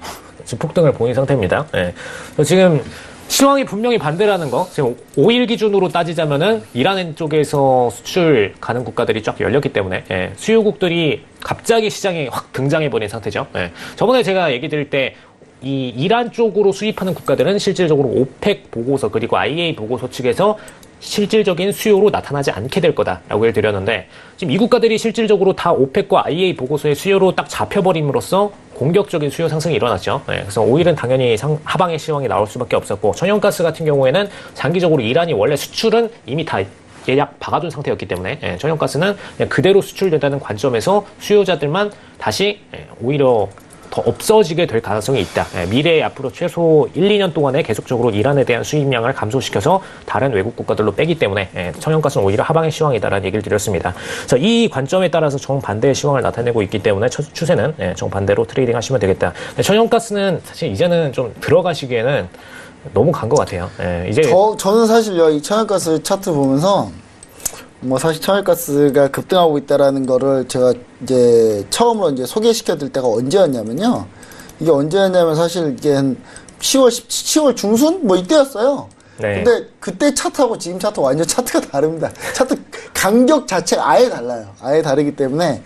지금 폭등을 보인 상태입니다. 그래서 지금 시황이 분명히 반대라는 거. 지금 5일 기준으로 따지자면은 이란 쪽에서 수출 가는 국가들이 쫙 열렸기 때문에 수요국들이 갑자기 시장에 확 등장해버린 상태죠. 저번에 제가 얘기 드릴 때 이 이란 쪽으로 수입하는 국가들은 실질적으로 오펙 보고서 그리고 IEA 보고서 측에서 실질적인 수요로 나타나지 않게 될 거다라고 얘기를 드렸는데 지금 이 국가들이 실질적으로 다 오펙과 IEA 보고서의 수요로 딱 잡혀버림으로써 공격적인 수요 상승이 일어났죠. 그래서 오일은 당연히 하방의 시황이 나올 수밖에 없었고 천연가스 같은 경우에는 장기적으로 이란이 원래 수출은 이미 다 예약 박아둔 상태였기 때문에 천연가스는 그냥 그대로 수출된다는 관점에서 수요자들만 다시 오히려 더 없어지게 될 가능성이 있다. 미래에 앞으로 최소 1, 2년 동안에 계속적으로 이란에 대한 수입량을 감소시켜서 다른 외국 국가들로 빼기 때문에 천연가스는 오히려 하방의 시황이다라는 얘기를 드렸습니다. 그래서 이 관점에 따라서 정반대의 시황을 나타내고 있기 때문에 추세는 정반대로 트레이딩 하시면 되겠다. 천연가스는 사실 이제는 좀 들어가시기에는 너무 간 것 같아요. 이제 저는 사실 이 천연가스 차트 보면서 뭐 사실 천연가스가 급등하고 있다라는 거를 제가 이제 처음으로 이제 소개시켜 드릴 때가 언제였냐면요. 이게 언제였냐면 사실 이게 한 10월 중순? 뭐 이때였어요. 네. 근데 그때 차트하고 지금 차트 완전 차트가 다릅니다. 차트 간격 자체가 아예 달라요. 아예 다르기 때문에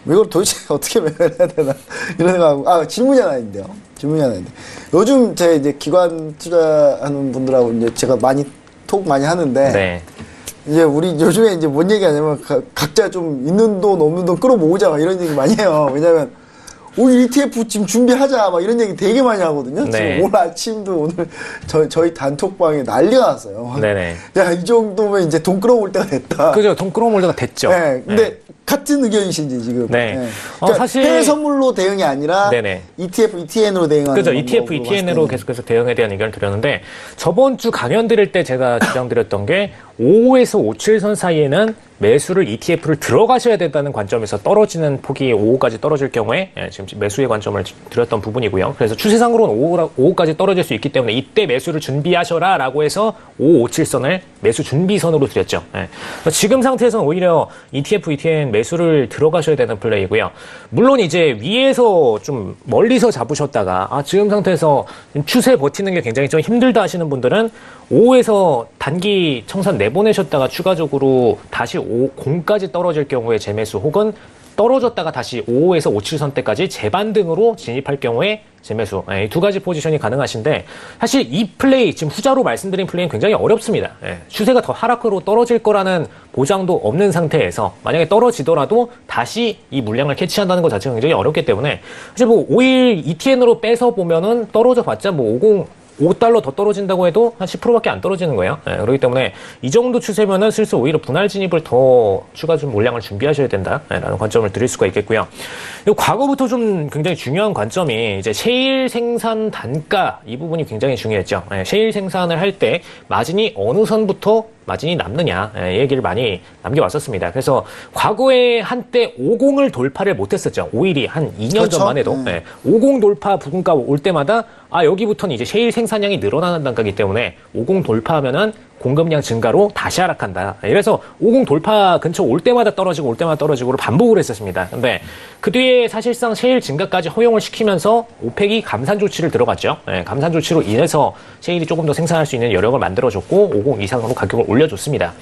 이걸 도대체 어떻게 매매해야 되나 이런 생각하고 질문이 하나 있는데요. 요즘 제 이제 기관 투자하는 분들하고 이제 제가 톡 많이 하는데 네. 이제 우리 요즘에 이제 뭔 얘기하냐면 각자 좀 있는 돈 없는 돈 끌어모으자 막 이런 얘기 많이 해요. 왜냐면 오늘 ETF 지금 준비하자 막 이런 얘기 되게 많이 하거든요. 네. 지금 오늘 아침도 오늘 저희 단톡방에 난리가 났어요. 네네. 야, 이 정도면 이제 돈 끌어올 때가 됐다. 그죠. 돈 끌어모을 때가 됐죠. 네. 근데 네. 같은 의견이신지 지금. 네. 그러니까 사실 해외 선물로 대응이 아니라 네네. ETF, ETN으로 대응하는 그죠. 방법으로 ETF, ETN으로 봤을 때는. 계속해서 대응에 대한 의견을 드렸는데 저번 주 강연 드릴 때 제가 주장드렸던 게 55에서 57선 사이에는 매수를 ETF를 들어가셔야 된다는 관점에서 떨어지는 폭이 55까지 떨어질 경우에 지금 매수의 관점을 드렸던 부분이고요. 그래서 추세상으로는 55까지 떨어질 수 있기 때문에 이때 매수를 준비하셔라 라고 해서 5557선을 매수 준비선으로 드렸죠. 지금 상태에서는 오히려 ETF, ETN 매수를 들어가셔야 되는 플레이고요. 물론 이제 위에서 좀 멀리서 잡으셨다가 지금 상태에서 추세 버티는 게 굉장히 좀 힘들다 하시는 분들은 5에서 단기 청산 내보내셨다가 추가적으로 다시 0까지 떨어질 경우에 재매수 혹은 떨어졌다가 다시 55에서 57선 때까지 재반등으로 진입할 경우에 재매수. 이 두 가지 포지션이 가능하신데 사실 이 플레이 지금 후자로 말씀드린 플레이는 굉장히 어렵습니다. 추세가 더 하락으로 떨어질 거라는 보장도 없는 상태에서 만약에 떨어지더라도 다시 이 물량을 캐치한다는 것 자체가 굉장히 어렵기 때문에 사실 뭐 5일 ETN으로 빼서 보면은 떨어져 봤자 뭐 5달러 더 떨어진다고 해도 한 10%밖에 안 떨어지는 거예요. 그렇기 때문에 이 정도 추세면은 슬슬 오히려 분할 진입을 더 추가 좀 물량을 준비하셔야 된다라는 관점을 드릴 수가 있겠고요. 그리고 과거부터 좀 굉장히 중요한 관점이 이제 셰일 생산 단가 이 부분이 굉장히 중요했죠. 셰일 생산을 할 때 마진이 어느 선부터 마진이 남느냐 이 얘기를 많이 남겨왔었습니다. 그래서 과거에 한때 50을 돌파를 못했었죠. 오일이 한 2년 그렇죠? 전만 해도 50 돌파 부근가 올 때마다 여기부터는 이제 셰일 생산량이 늘어나는 단가이기 때문에 50 돌파하면은 공급량 증가로 다시 하락한다. 이래서 50 돌파 근처 올 때마다 떨어지고를 반복을 했었습니다. 근데 그 뒤에 사실상 셰일 증가까지 허용을 시키면서 오펙이 감산 조치를 들어갔죠. 감산 조치로 인해서 셰일이 조금 더 생산할 수 있는 여력을 만들어줬고 50 이상으로 가격을 올려줬습니다.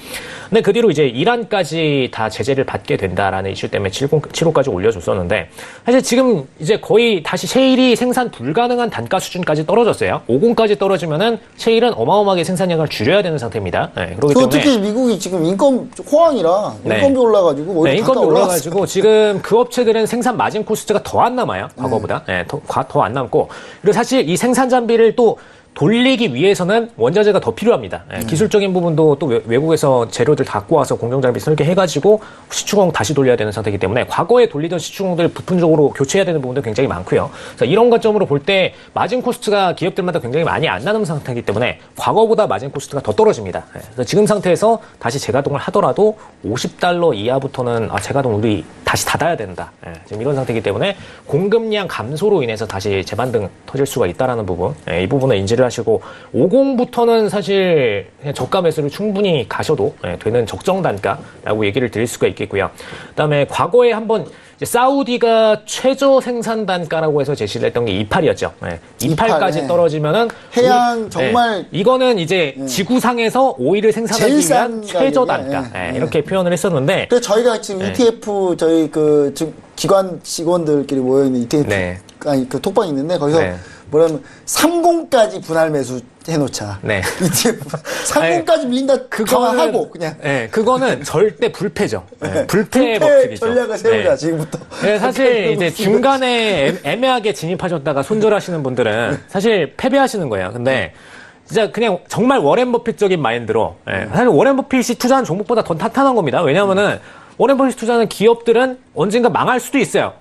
근데 그 뒤로 이제 이란까지 다 제재를 받게 된다라는 이슈 때문에 75까지 올려줬었는데 사실 지금 이제 거의 다시 셰일이 생산 불가능한 단가 수준까지 떨어졌어요. 50까지 떨어지면은 셰일은 어마어마하게 생산량을 줄여야 되는 상태입니다. 그렇기 때문에 특히 미국이 지금 인건 호황이라 인건비 올라가지고 오히려 인건비 올라가지고 지금 그 업체들은 생산 마진 코스트가 더 안 남아요. 과거보다 더 안 남고 그리고 사실 이 생산 잔비를 또 돌리기 위해서는 원자재가 더 필요합니다. 기술적인 부분도 또 외국에서 재료들 갖고 와서 공정장비 설계해가지고 시추공 다시 돌려야 되는 상태이기 때문에 과거에 돌리던 시추공들 부품적으로 교체해야 되는 부분도 굉장히 많고요. 그래서 이런 관점으로 볼 때 마진 코스트가 기업들마다 굉장히 많이 안 나는 상태이기 때문에 과거보다 마진 코스트가 더 떨어집니다. 그래서 지금 상태에서 다시 재가동을 하더라도 $50 이하부터는 재가동 우리 다시 닫아야 된다. 지금 이런 상태이기 때문에 공급량 감소로 인해서 다시 재반등 터질 수가 있다는 부분, 이 부분을 인지를 하시고 50부터는 사실 그냥 저가 매수를 충분히 가셔도 되는 적정 단가라고 얘기를 드릴 수가 있겠고요. 그다음에 과거에 한번 이제 사우디가 최저 생산 단가라고 해서 제시를 했던 게 28이었죠. 28까지 떨어지면은 해양 정말 이거는 이제 지구상에서 오일을 생산하기 위한 최저 단가 이렇게 표현을 했었는데 그래서 저희가 지금 ETF 저희 그 기관 직원들끼리 모여 있는 ETF 그 톡방이 있는데 거기서 뭐냐면 30까지 분할 매수 해놓자. ETF 30까지 밀린다 그거는 하고 그냥. 그거는 절대 불패죠. 불패 법칙이죠. 전략을 세우자 지금부터. 사실 이제 중간에 애매하게 진입하셨다가 손절하시는 분들은 사실 패배하시는 거예요. 근데 진짜 그냥 정말 워렌 버핏적인 마인드로 사실 워렌 버핏이 투자한 종목보다 더 탄탄한 겁니다. 왜냐하면은 워렌 버핏 투자하는 기업들은 언젠가 망할 수도 있어요.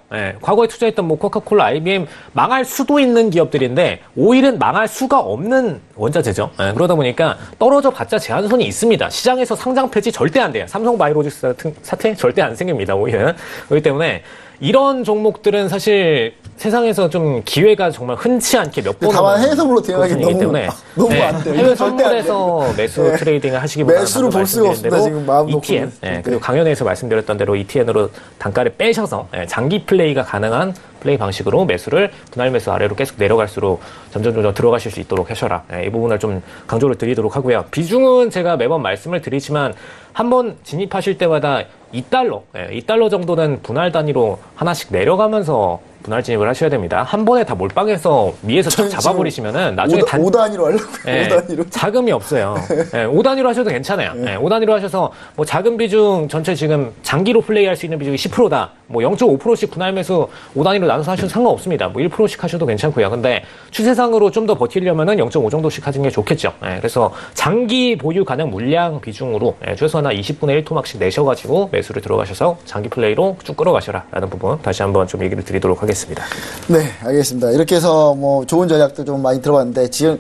과거에 투자했던 뭐 코카콜라, IBM 망할 수도 있는 기업들인데 오일은 망할 수가 없는 원자재죠. 그러다 보니까 떨어져 봤자 제한선이 있습니다. 시장에서 상장 폐지 절대 안 돼요. 삼성바이오로직스 같은 사태 절대 안 생깁니다. 오일은. 그렇기 때문에 이런 종목들은 사실 세상에서 좀 기회가 정말 흔치 않게 몇 번. 다만 해외 선물로 대응하기 너무 안 돼요. 해외 선물에서 매수 트레이딩을 하시기보다는 매수를 볼 수가 없습니다. 지금 마음 놓고. ETN. 그리고 강연에서 말씀드렸던 대로 ETN으로 단가를 빼셔서 장기 플레이가 가능한 플레이 방식으로 매수를 분할 매수 아래로 계속 내려갈수록 점점 들어가실 수 있도록 하셔라. 이 부분을 좀 강조를 드리도록 하고요. 비중은 제가 매번 말씀을 드리지만 한번 진입하실 때마다 2달러 정도는 분할 단위로 하나씩 내려가면서 분할 진입을 하셔야 됩니다. 한 번에 다 몰빵해서 위에서 쫙 잡아버리시면은 나중에 5단위로 하려고요. 5단위로. 자금이 없어요. 5단위로 하셔도 괜찮아요. 5단위로 하셔서 뭐 작은 비중 전체 지금 장기로 플레이할 수 있는 비중이 10%다. 뭐 0.5%씩 분할 매수 5단위로 나눠서 하셔도 상관없습니다. 뭐 1%씩 하셔도 괜찮고요. 근데 추세상으로 좀 더 버티려면은 0.5 정도씩 하는 게 좋겠죠. 그래서 장기 보유 가능 물량 비중으로 최소한 20분의 1 토막씩 내셔가지고 매수를 들어가셔서 장기 플레이로 쭉 끌어가셔라 라는 부분 다시 한번 좀 얘기를 드리도록 하겠습니다. 네, 알겠습니다. 이렇게 해서 뭐 좋은 전략들 좀 많이 들어봤는데 지금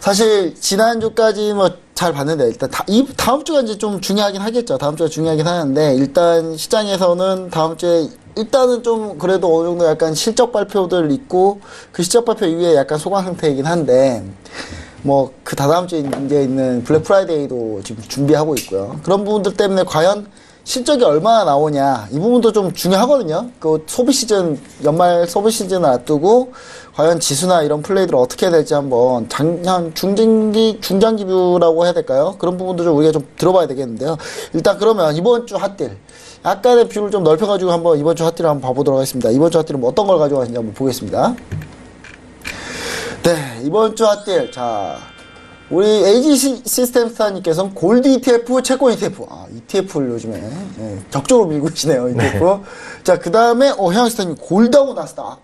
사실 지난주까지 뭐 잘 봤는데 일단 다음 주가 이제 좀 중요하긴 하겠죠. 다음 주가 중요하긴 하는데 일단 시장에서는 다음 주에 일단은 좀 그래도 어느 정도 약간 실적 발표들 있고 그 실적 발표 이후에 약간 소강 상태이긴 한데 뭐 그 다다음 주에 이제 있는 블랙 프라이데이도 지금 준비하고 있고요. 그런 부분들 때문에 과연 실적이 얼마나 나오냐 이 부분도 좀 중요하거든요. 그 소비 시즌 연말 소비 시즌을 앞두고 과연 지수나 이런 플레이들을 어떻게 해야 될지 한번 중장기 뷰라고 해야 될까요? 그런 부분도 좀 우리가 좀 들어봐야 되겠는데요. 일단 그러면 이번 주 핫딜 약간의 뷰를 좀 넓혀가지고 한번 이번 주 핫딜을 한번 봐보도록 하겠습니다. 이번 주 핫딜은 뭐 어떤 걸 가져가시는지 한번 보겠습니다. 네, 이번 주 핫딜 자. 우리 AG 시스템스타님께서는 골드 ETF, 채권 ETF. ETF를 요즘에, 적극적으로 밀고 계시네요, ETF. 네. 자, 그 다음에, 해양스타님, 골드하고 나스닥.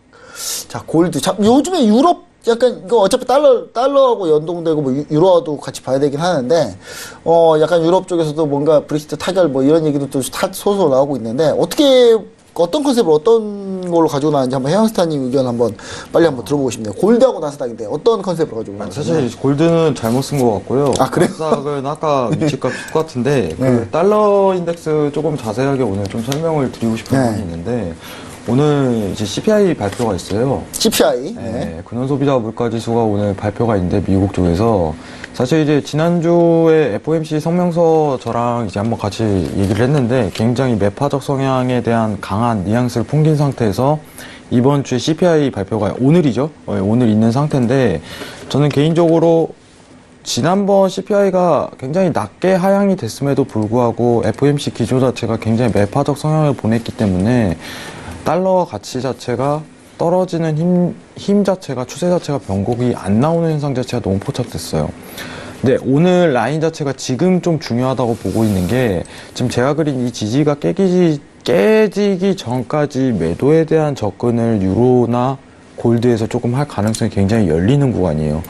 자, 골드. 자, 요즘에 유럽, 약간, 이거 어차피 달러하고 연동되고, 뭐, 유로화도 같이 봐야 되긴 하는데, 약간 유럽 쪽에서도 뭔가 브렉시트 타결 뭐 이런 얘기도 또 소소 나오고 있는데, 어떤 컨셉을 어떤 걸로 가지고 나왔는지 한번 해양스타님 의견 빨리 한번 들어보고 싶네요. 골드하고 나스닥인데 어떤 컨셉을 가지고 나왔나요? 사실 골드는 잘못 쓴 것 같고요. 그래요? 나스닥은 아까 위치값이 똑같은데 그 달러 인덱스 조금 자세하게 오늘 좀 설명을 드리고 싶은 부분이 있는데 오늘 이제 CPI 발표가 있어요. CPI. 네. 근원소비자 물가지수가 오늘 발표가 있는데 미국 쪽에서 사실 이제 지난주에 FOMC 성명서 저랑 이제 한번 같이 얘기를 했는데 굉장히 매파적 성향에 대한 강한 뉘앙스를 풍긴 상태에서 이번 주에 CPI 발표가 오늘이죠. 오늘 있는 상태인데 저는 개인적으로 지난번 CPI가 굉장히 낮게 하향이 됐음에도 불구하고 FOMC 기조 자체가 굉장히 매파적 성향을 보냈기 때문에 달러 가치 자체가 떨어지는 힘 자체가 추세 자체가 변곡이 안 나오는 현상 자체가 너무 포착됐어요. 근데 오늘 라인 자체가 지금 좀 중요하다고 보고 있는 게 지금 제가 그린 이 지지가 깨지기 전까지 매도에 대한 접근을 유로나 골드에서 조금 할 가능성이 굉장히 열리는 구간이에요.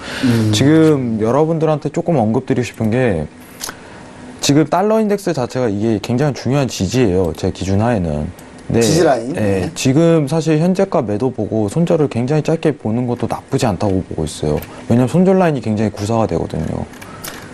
지금 여러분들한테 조금 언급드리고 싶은 게 지금 달러 인덱스 자체가 이게 굉장히 중요한 지지예요. 제 기준 하에는. 네, 지지라인. 네, 지금 사실 현재가 매도 보고 손절을 굉장히 짧게 보는 것도 나쁘지 않다고 보고 있어요. 왜냐면 손절 라인이 굉장히 구사가 되거든요.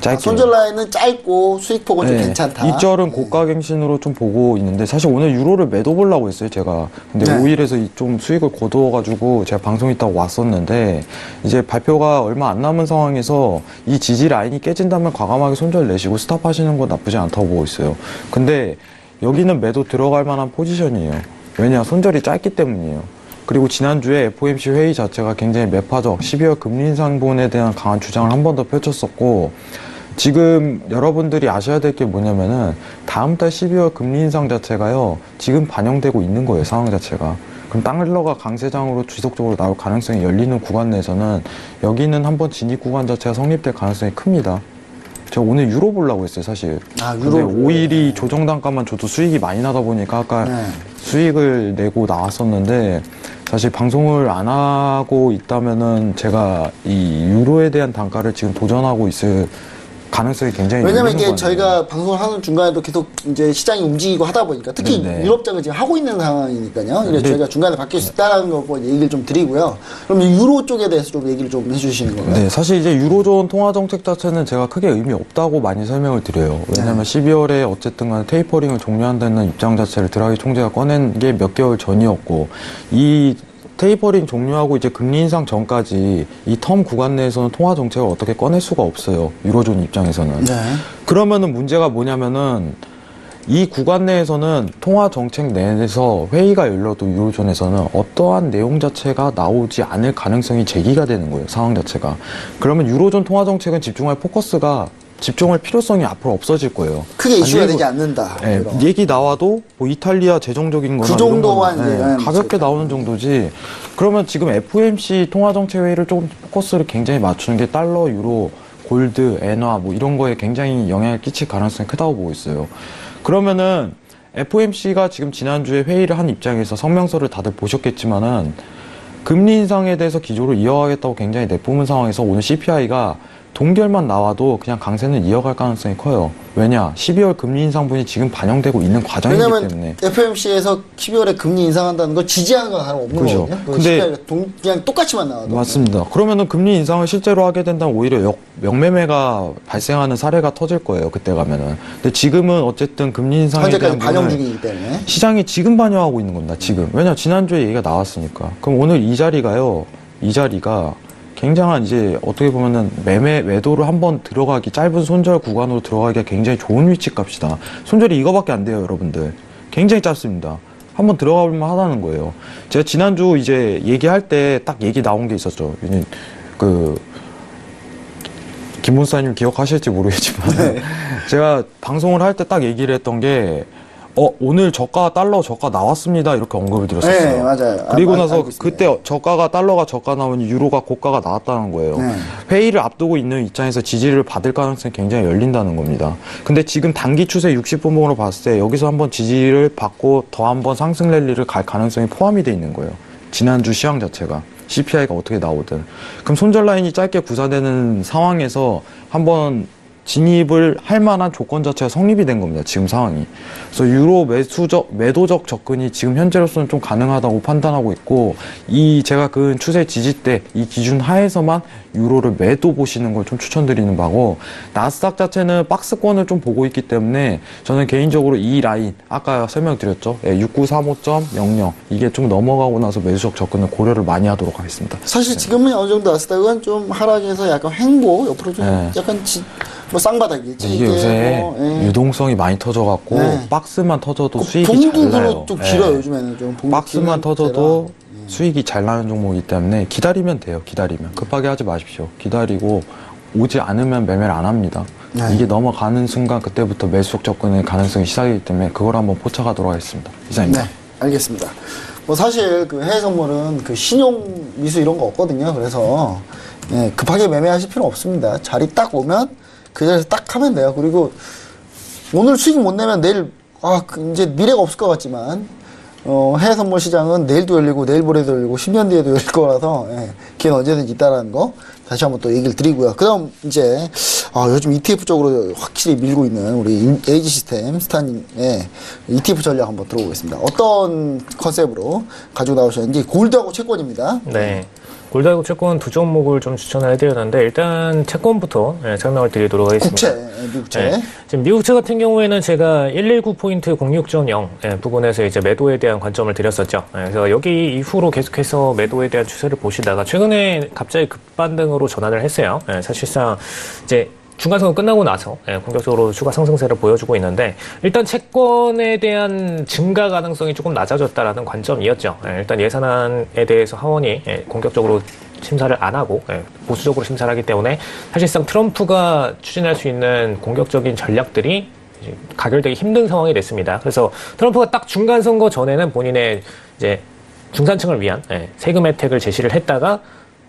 짧게. 손절 라인은 짧고 수익폭은 좀 괜찮다. 이절은 고가갱신으로 좀 보고 있는데 사실 오늘 유로를 매도 보려고 했어요, 제가. 근데 5일에서 좀 수익을 거두어가지고 제가 방송 있다고 왔었는데 이제 발표가 얼마 안 남은 상황에서 이 지지 라인이 깨진다면 과감하게 손절 내시고 스탑하시는 건 나쁘지 않다고 보고 있어요. 근데 여기는 매도 들어갈 만한 포지션이에요. 왜냐, 손절이 짧기 때문이에요. 그리고 지난주에 FOMC 회의 자체가 굉장히 매파적 12월 금리 인상분에 대한 강한 주장을 한 번 더 펼쳤었고 지금 여러분들이 아셔야 될 게 뭐냐면은 다음 달 12월 금리 인상 자체가요 지금 반영되고 있는 거예요, 상황 자체가. 그럼 달러가 강세장으로 지속적으로 나올 가능성이 열리는 구간 내에서는 여기는 한번 진입 구간 자체가 성립될 가능성이 큽니다. 제가 오늘 유로 보려고 했어요, 사실. 유로. 5일이 조정 단가만 줘도 수익이 많이 나다 보니까 아까 수익을 내고 나왔었는데 사실 방송을 안 하고 있다면은 제가 이 유로에 대한 단가를 지금 도전하고 있을 가능성이 굉장히 왜냐면 이게 열리는 저희가 방송을 하는 중간에도 계속 이제 시장이 움직이고 하다 보니까 특히 네네. 유럽장을 지금 하고 있는 상황이니까요. 그래서 네. 저희가 중간에 바뀔 수 있다는 거 얘기를 좀 드리고요. 그럼 이 유로 쪽에 대해서 좀 얘기를 좀 해주시는 건가요? 네, 사실 이제 유로존 통화 정책 자체는 제가 크게 의미 없다고 많이 설명을 드려요. 왜냐하면 12월에 어쨌든 간에 테이퍼링을 종료한다는 입장 자체를 드라기 총재가 꺼낸 게 몇 개월 전이었고, 이 테이퍼링 종료하고 이제 금리 인상 전까지 이 텀 구간 내에서는 통화 정책을 어떻게 꺼낼 수가 없어요. 유로존 입장에서는. 네. 그러면은 문제가 뭐냐면은 이 구간 내에서는 통화 정책 내에서 회의가 열려도 유로존에서는 어떠한 내용 자체가 나오지 않을 가능성이 제기가 되는 거예요. 상황 자체가. 그러면 유로존 통화 정책은 집중할 필요성이 앞으로 없어질 거예요. 크게 이슈가 아니, 되지 않는다. 네, 이런. 얘기 나와도 뭐 이탈리아 재정적인 거나 그 정도만 이런 거는, 이제, 가볍게 나오는 정도지. 그러면 지금 FOMC 통화정책 회의를 조금 포커스를 굉장히 맞추는 게 달러, 유로, 골드, 엔화 뭐 이런 거에 굉장히 영향을 끼칠 가능성이 크다고 보고 있어요. 그러면은 FOMC가 지금 지난주에 회의를 한 입장에서 성명서를 다들 보셨겠지만은 금리 인상에 대해서 기조를 이어가겠다고 굉장히 내뿜은 상황에서 오늘 CPI가 동결만 나와도 그냥 강세는 이어갈 가능성이 커요. 왜냐? 12월 금리 인상분이 지금 반영되고 있는 과정이기 때문에. 왜냐면 FOMC에서 12월에 금리 인상한다는 걸 지지하는 건 다름없는 그죠. 거거든요. 근데 그냥 똑같이만 나와도. 맞습니다. 그러면은 금리 인상을 실제로 하게 된다면 오히려 명매매가 발생하는 사례가 터질 거예요. 그때 가면은. 근데 지금은 어쨌든 금리 인상에 현재까지 대한 반영 부분을 중이기 때문에. 시장이 지금 반영하고 있는 겁니다. 지금. 왜냐? 지난주에 얘기가 나왔으니까. 그럼 오늘 이 자리가 굉장한 이제 어떻게 보면은 매도를 한번 들어가기, 짧은 손절 구간으로 들어가기가 굉장히 좋은 위치 값이다. 손절이 이거밖에 안 돼요, 여러분들. 굉장히 짧습니다. 한번 들어가 볼만 하다는 거예요. 제가 지난주 이제 얘기할 때 딱 얘기 나온 게 있었죠. 김 본사님 기억하실지 모르겠지만 제가 방송을 할 때 딱 얘기를 했던 게 오늘 달러 저가 나왔습니다. 이렇게 언급을 드렸었어요. 네, 맞아요. 그리고 나서 알고 있습니다. 그때 달러가 저가 나오니 유로가 고가가 나왔다는 거예요. 네. 회의를 앞두고 있는 입장에서 지지를 받을 가능성이 굉장히 열린다는 겁니다. 근데 지금 단기 추세 60분봉으로 봤을 때 여기서 한번 지지를 받고 더 한번 상승 랠리를 갈 가능성이 포함이 돼 있는 거예요. 지난주 시황 자체가. CPI가 어떻게 나오든. 그럼 손절 라인이 짧게 구사되는 상황에서 한번 진입을 할 만한 조건 자체가 성립이 된 겁니다. 지금 상황이. 그래서 유로 매도적 접근이 지금 현재로서는 좀 가능하다고 판단하고 있고, 제가 그 추세 지지대 이 기준 하에서만 유로를 매도 보시는 걸 좀 추천드리는 바고, 나스닥 자체는 박스권을 좀 보고 있기 때문에 저는 개인적으로 이 라인, 아까 설명드렸죠. 6935.00 이게 좀 넘어가고 나서 매수적 접근을 고려를 많이 하도록 하겠습니다. 사실 지금은 어느 정도 나스닥은 좀 하락해서 약간 횡보, 옆으로 좀 네. 약간 쌍바닥일지. 이게 요새 예. 유동성이 많이 터져갖고 네. 박스만 터져도 수익이 잘 봉두구로 나요. 좀 예. 길어요, 요즘에는 좀. 박스만 터져도 수익이 잘 나는 종목이기 때문에 기다리면 돼요. 급하게 하지 마십시오. 기다리고 오지 않으면 매매를 안 합니다. 네. 이게 넘어가는 순간 그때부터 매수적 접근의 가능성이 시작이기 때문에 그걸 한번 포착하도록 하겠습니다. 이상입니다. 네, 알겠습니다. 뭐 사실 그 해외 선물은 그 신용 미수 이런 거 없거든요. 그래서 예, 급하게 매매하실 필요 없습니다. 자리 딱 오면 그 자리에서 딱 하면 돼요. 그리고 오늘 수익 못 내면 내일 이제 미래가 없을 것 같지만 해외 선물 시장은 내일도 열리고 내일 모레도 열리고 10년 뒤에도 열릴 거라서 기회는 언제든지 있다라는 거 다시 한번 또 얘기를 드리고요. 그다음 이제 요즘 ETF 쪽으로 확실히 밀고 있는 우리 에이지 시스템 스타님의 ETF 전략 한번 들어보겠습니다. 어떤 컨셉으로 가지고 나오셨는지. 골드하고 채권입니다. 네. 골드하고 채권 두 종목을 좀 추천을 해드렸는데, 일단 채권부터 설명을 드리도록 하겠습니다. 국채, 미국채. 네. 지금 미국채 같은 경우에는 제가 119포인트 06.0 부분에서 이제 매도에 대한 관점을 드렸었죠. 그래서 여기 이후로 계속해서 매도에 대한 추세를 보시다가 최근에 갑자기 급반등으로 전환을 했어요. 사실상 이제 중간선거 끝나고 나서 공격적으로 추가 상승세를 보여주고 있는데, 일단 채권에 대한 증가 가능성이 조금 낮아졌다라는 관점이었죠. 일단 예산안에 대해서 하원이 공격적으로 심사를 안 하고 보수적으로 심사를 하기 때문에 사실상 트럼프가 추진할 수 있는 공격적인 전략들이 가결되기 힘든 상황이 됐습니다. 그래서 트럼프가 딱 중간선거 전에는 본인의 이제 중산층을 위한 세금 혜택을 제시를 했다가,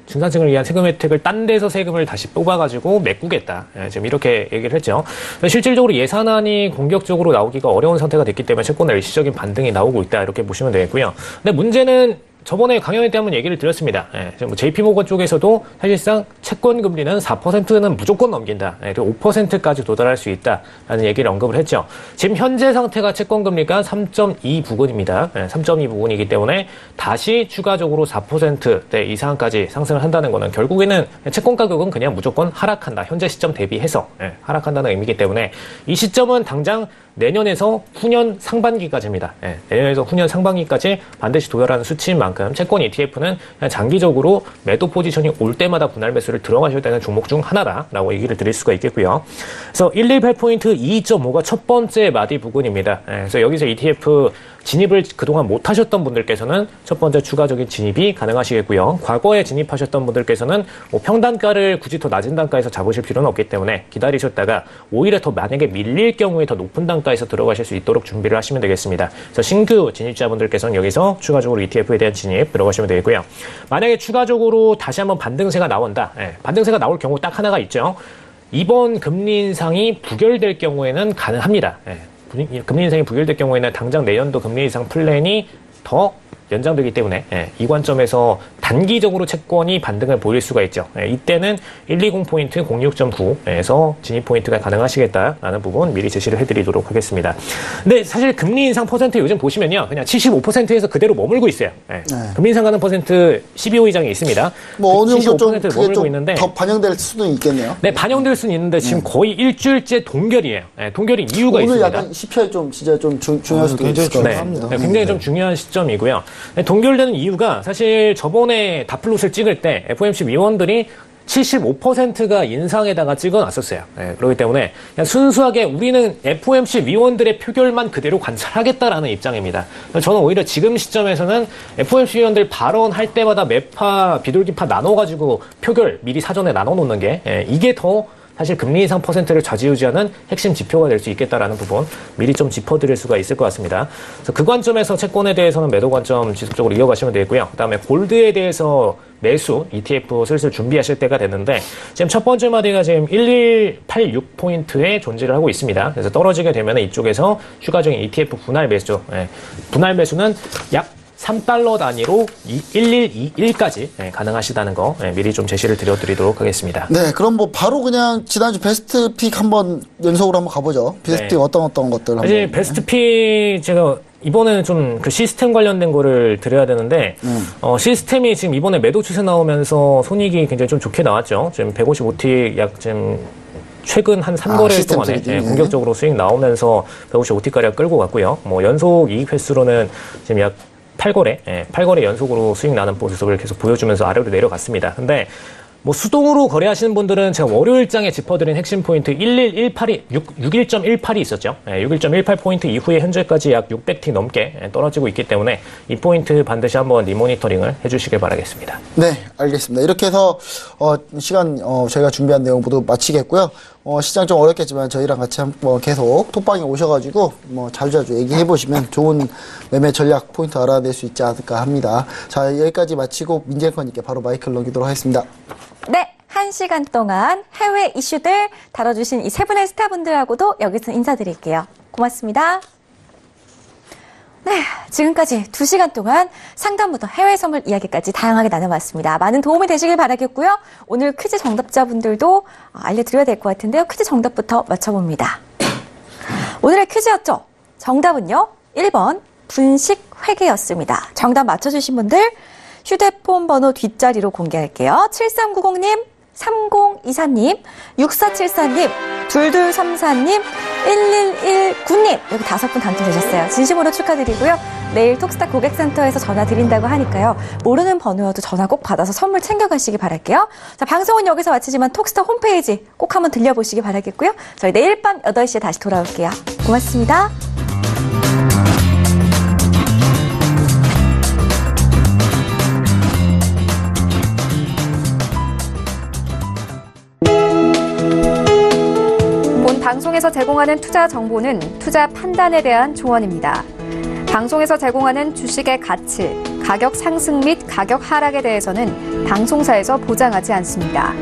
중산층을 위한 세금 혜택을 딴 데서 세금을 다시 뽑아가지고 메꾸겠다. 지금 이렇게 얘기를 했죠. 실질적으로 예산안이 공격적으로 나오기가 어려운 상태가 됐기 때문에 채권의 일시적인 반등이 나오고 있다. 이렇게 보시면 되겠고요. 근데 문제는 저번에 강연회 때 한번 얘기를 드렸습니다. 뭐 JP모건 쪽에서도 사실상 채권 금리는 4%는 무조건 넘긴다. 그리고 5%까지 도달할 수 있다라는 얘기를 언급을 했죠. 지금 현재 상태가 채권 금리가 3.2 부근입니다. 3.2 부근이기 때문에 다시 추가적으로 4% 이상까지 상승을 한다는 것은 결국에는 채권 가격은 그냥 무조건 하락한다. 현재 시점 대비해서 하락한다는 의미이기 때문에 이 시점은 당장 내년에서 후년 상반기까지입니다. 내년에서 후년 상반기까지 반드시 도달하는 수치인 만큼 채권 ETF는 장기적으로 매도 포지션이 올 때마다 분할 매수를 들어가셔야 되는 종목 중 하나다라고 얘기를 드릴 수가 있겠고요. 그래서 118포인트 2.5가 첫 번째 마디 부근입니다. 그래서 여기서 ETF 진입을 그동안 못 하셨던 분들께서는 첫 번째 추가적인 진입이 가능하시겠고요. 과거에 진입하셨던 분들께서는 뭐 평단가를 굳이 더 낮은 단가에서 잡으실 필요는 없기 때문에 기다리셨다가 오히려 더 만약에 밀릴 경우에 더 높은 단가에서 들어가실 수 있도록 준비를 하시면 되겠습니다. 그래서 신규 진입자분들께서는 여기서 추가적으로 ETF에 대한 진입 들어가시면 되겠고요. 만약에 추가적으로 다시 한번 반등세가 나온다. 반등세가 나올 경우 딱 하나가 있죠. 이번 금리 인상이 부결될 경우에는 가능합니다. 금리 인상이 부결될 경우에는 당장 내년도 금리 인상 플랜이 더 연장되기 때문에 이 관점에서 단기적으로 채권이 반등을 보일 수가 있죠. 이때는 120포인트 06.9에서 진입 포인트가 가능하시겠다라는 부분 미리 제시를 해드리도록 하겠습니다. 근데 사실 금리 인상 퍼센트 요즘 보시면요. 그냥 75%에서 그대로 머물고 있어요. 금리 인상 가는 퍼센트 12호 이상이 있습니다. 뭐 어느 정도 좀 그게 머물고 좀 있는데 더 반영될 수도 있겠네요. 네, 반영될 수는 있는데 지금 거의 일주일째 동결이에요. 동결인 이유가 오늘 있습니다. 약간 CPI 좀 진짜 좀 중요할 수도 굉장히 있을 것 중요합니다. 같습니다. 굉장히 좀 중요한 시점이고요. 동결되는 이유가 사실 저번에 다플롯을 찍을 때 FOMC 위원들이 75%가 인상에다가 찍어놨었어요. 그렇기 때문에 그냥 순수하게 우리는 FOMC 위원들의 표결만 그대로 관찰하겠다라는 입장입니다. 저는 오히려 지금 시점에서는 FOMC 위원들 발언할 때마다 매파, 비둘기파 나눠가지고 표결 미리 사전에 나눠놓는 게 이게 더 사실 금리 인상 퍼센트를 좌지우지하는 핵심 지표가 될 수 있겠다라는 부분 미리 좀 짚어드릴 수가 있을 것 같습니다. 그래서 그 관점에서 채권에 대해서는 매도 관점 지속적으로 이어가시면 되고요. 그다음에 골드에 대해서 매수 ETF 슬슬 준비하실 때가 됐는데 지금 첫 번째 마디가 지금 1186포인트에 존재를 하고 있습니다. 그래서 떨어지게 되면 이쪽에서 추가적인 ETF 분할 매수, 분할 매수는 약 3달러 단위로 1121까지 가능하시다는 거 미리 좀 제시를 드려드리도록 하겠습니다. 네, 그럼 뭐 바로 그냥 지난주 베스트 픽 한번 연속으로 한번 가보죠. 베스트 픽 어떤 것들 한번. 사실 베스트 픽 제가 이번에는 좀 그 시스템 관련된 거를 드려야 되는데 시스템이 지금 이번에 매도 추세 나오면서 손익이 굉장히 좀 좋게 나왔죠. 지금 155T 약 지금 최근 한 3거래일 동안에 공격적으로 수익 나오면서 155T가량 끌고 갔고요. 뭐 연속 이익 횟수로는 지금 약 8거래 연속으로 수익 나는 모습을 계속 보여주면서 아래로 내려갔습니다. 근데 뭐 수동으로 거래하시는 분들은 제가 월요일장에 짚어드린 핵심 포인트 61.18이 있었죠. 61.18포인트 이후에 현재까지 약 600T 넘게 떨어지고 있기 때문에 이 포인트 반드시 한번 리모니터링을 해주시길 바라겠습니다. 네, 알겠습니다. 이렇게 해서 시간 저희가 준비한 내용 모두 마치겠고요. 시장 좀 어렵겠지만 저희랑 같이 한번 계속 톡방에 오셔가지고 뭐 자주자주 얘기해 보시면 좋은 매매 전략 포인트 알아낼 수 있지 않을까 합니다. 자, 여기까지 마치고 민재커님께 바로 마이크를 넘기도록 하겠습니다. 네, 1시간 동안 해외 이슈들 다뤄주신 이 세 분의 스타분들하고도 여기서 인사드릴게요. 고맙습니다. 네, 지금까지 2시간 동안 상담부터 해외 선물 이야기까지 다양하게 나눠봤습니다. 많은 도움이 되시길 바라겠고요. 오늘 퀴즈 정답자분들도 알려드려야 될 것 같은데요. 퀴즈 정답부터 맞춰봅니다. 오늘의 퀴즈였죠. 정답은요. 1번 분식 회계였습니다. 정답 맞춰주신 분들 휴대폰 번호 뒷자리로 공개할게요. 7390님, 3024님, 6474님, 2234님, 1119님 여기 5분 당첨되셨어요. 진심으로 축하드리고요. 내일 톡스타 고객센터에서 전화 드린다고 하니까요. 모르는 번호여도 전화 꼭 받아서 선물 챙겨가시기 바랄게요. 자, 방송은 여기서 마치지만 톡스타 홈페이지 꼭 한번 들려보시기 바라겠고요. 저희 내일 밤 8시에 다시 돌아올게요. 고맙습니다. 방송에서 제공하는 투자 정보는 투자 판단에 대한 조언입니다. 방송에서 제공하는 주식의 가치, 가격 상승 및 가격 하락에 대해서는 방송사에서 보장하지 않습니다.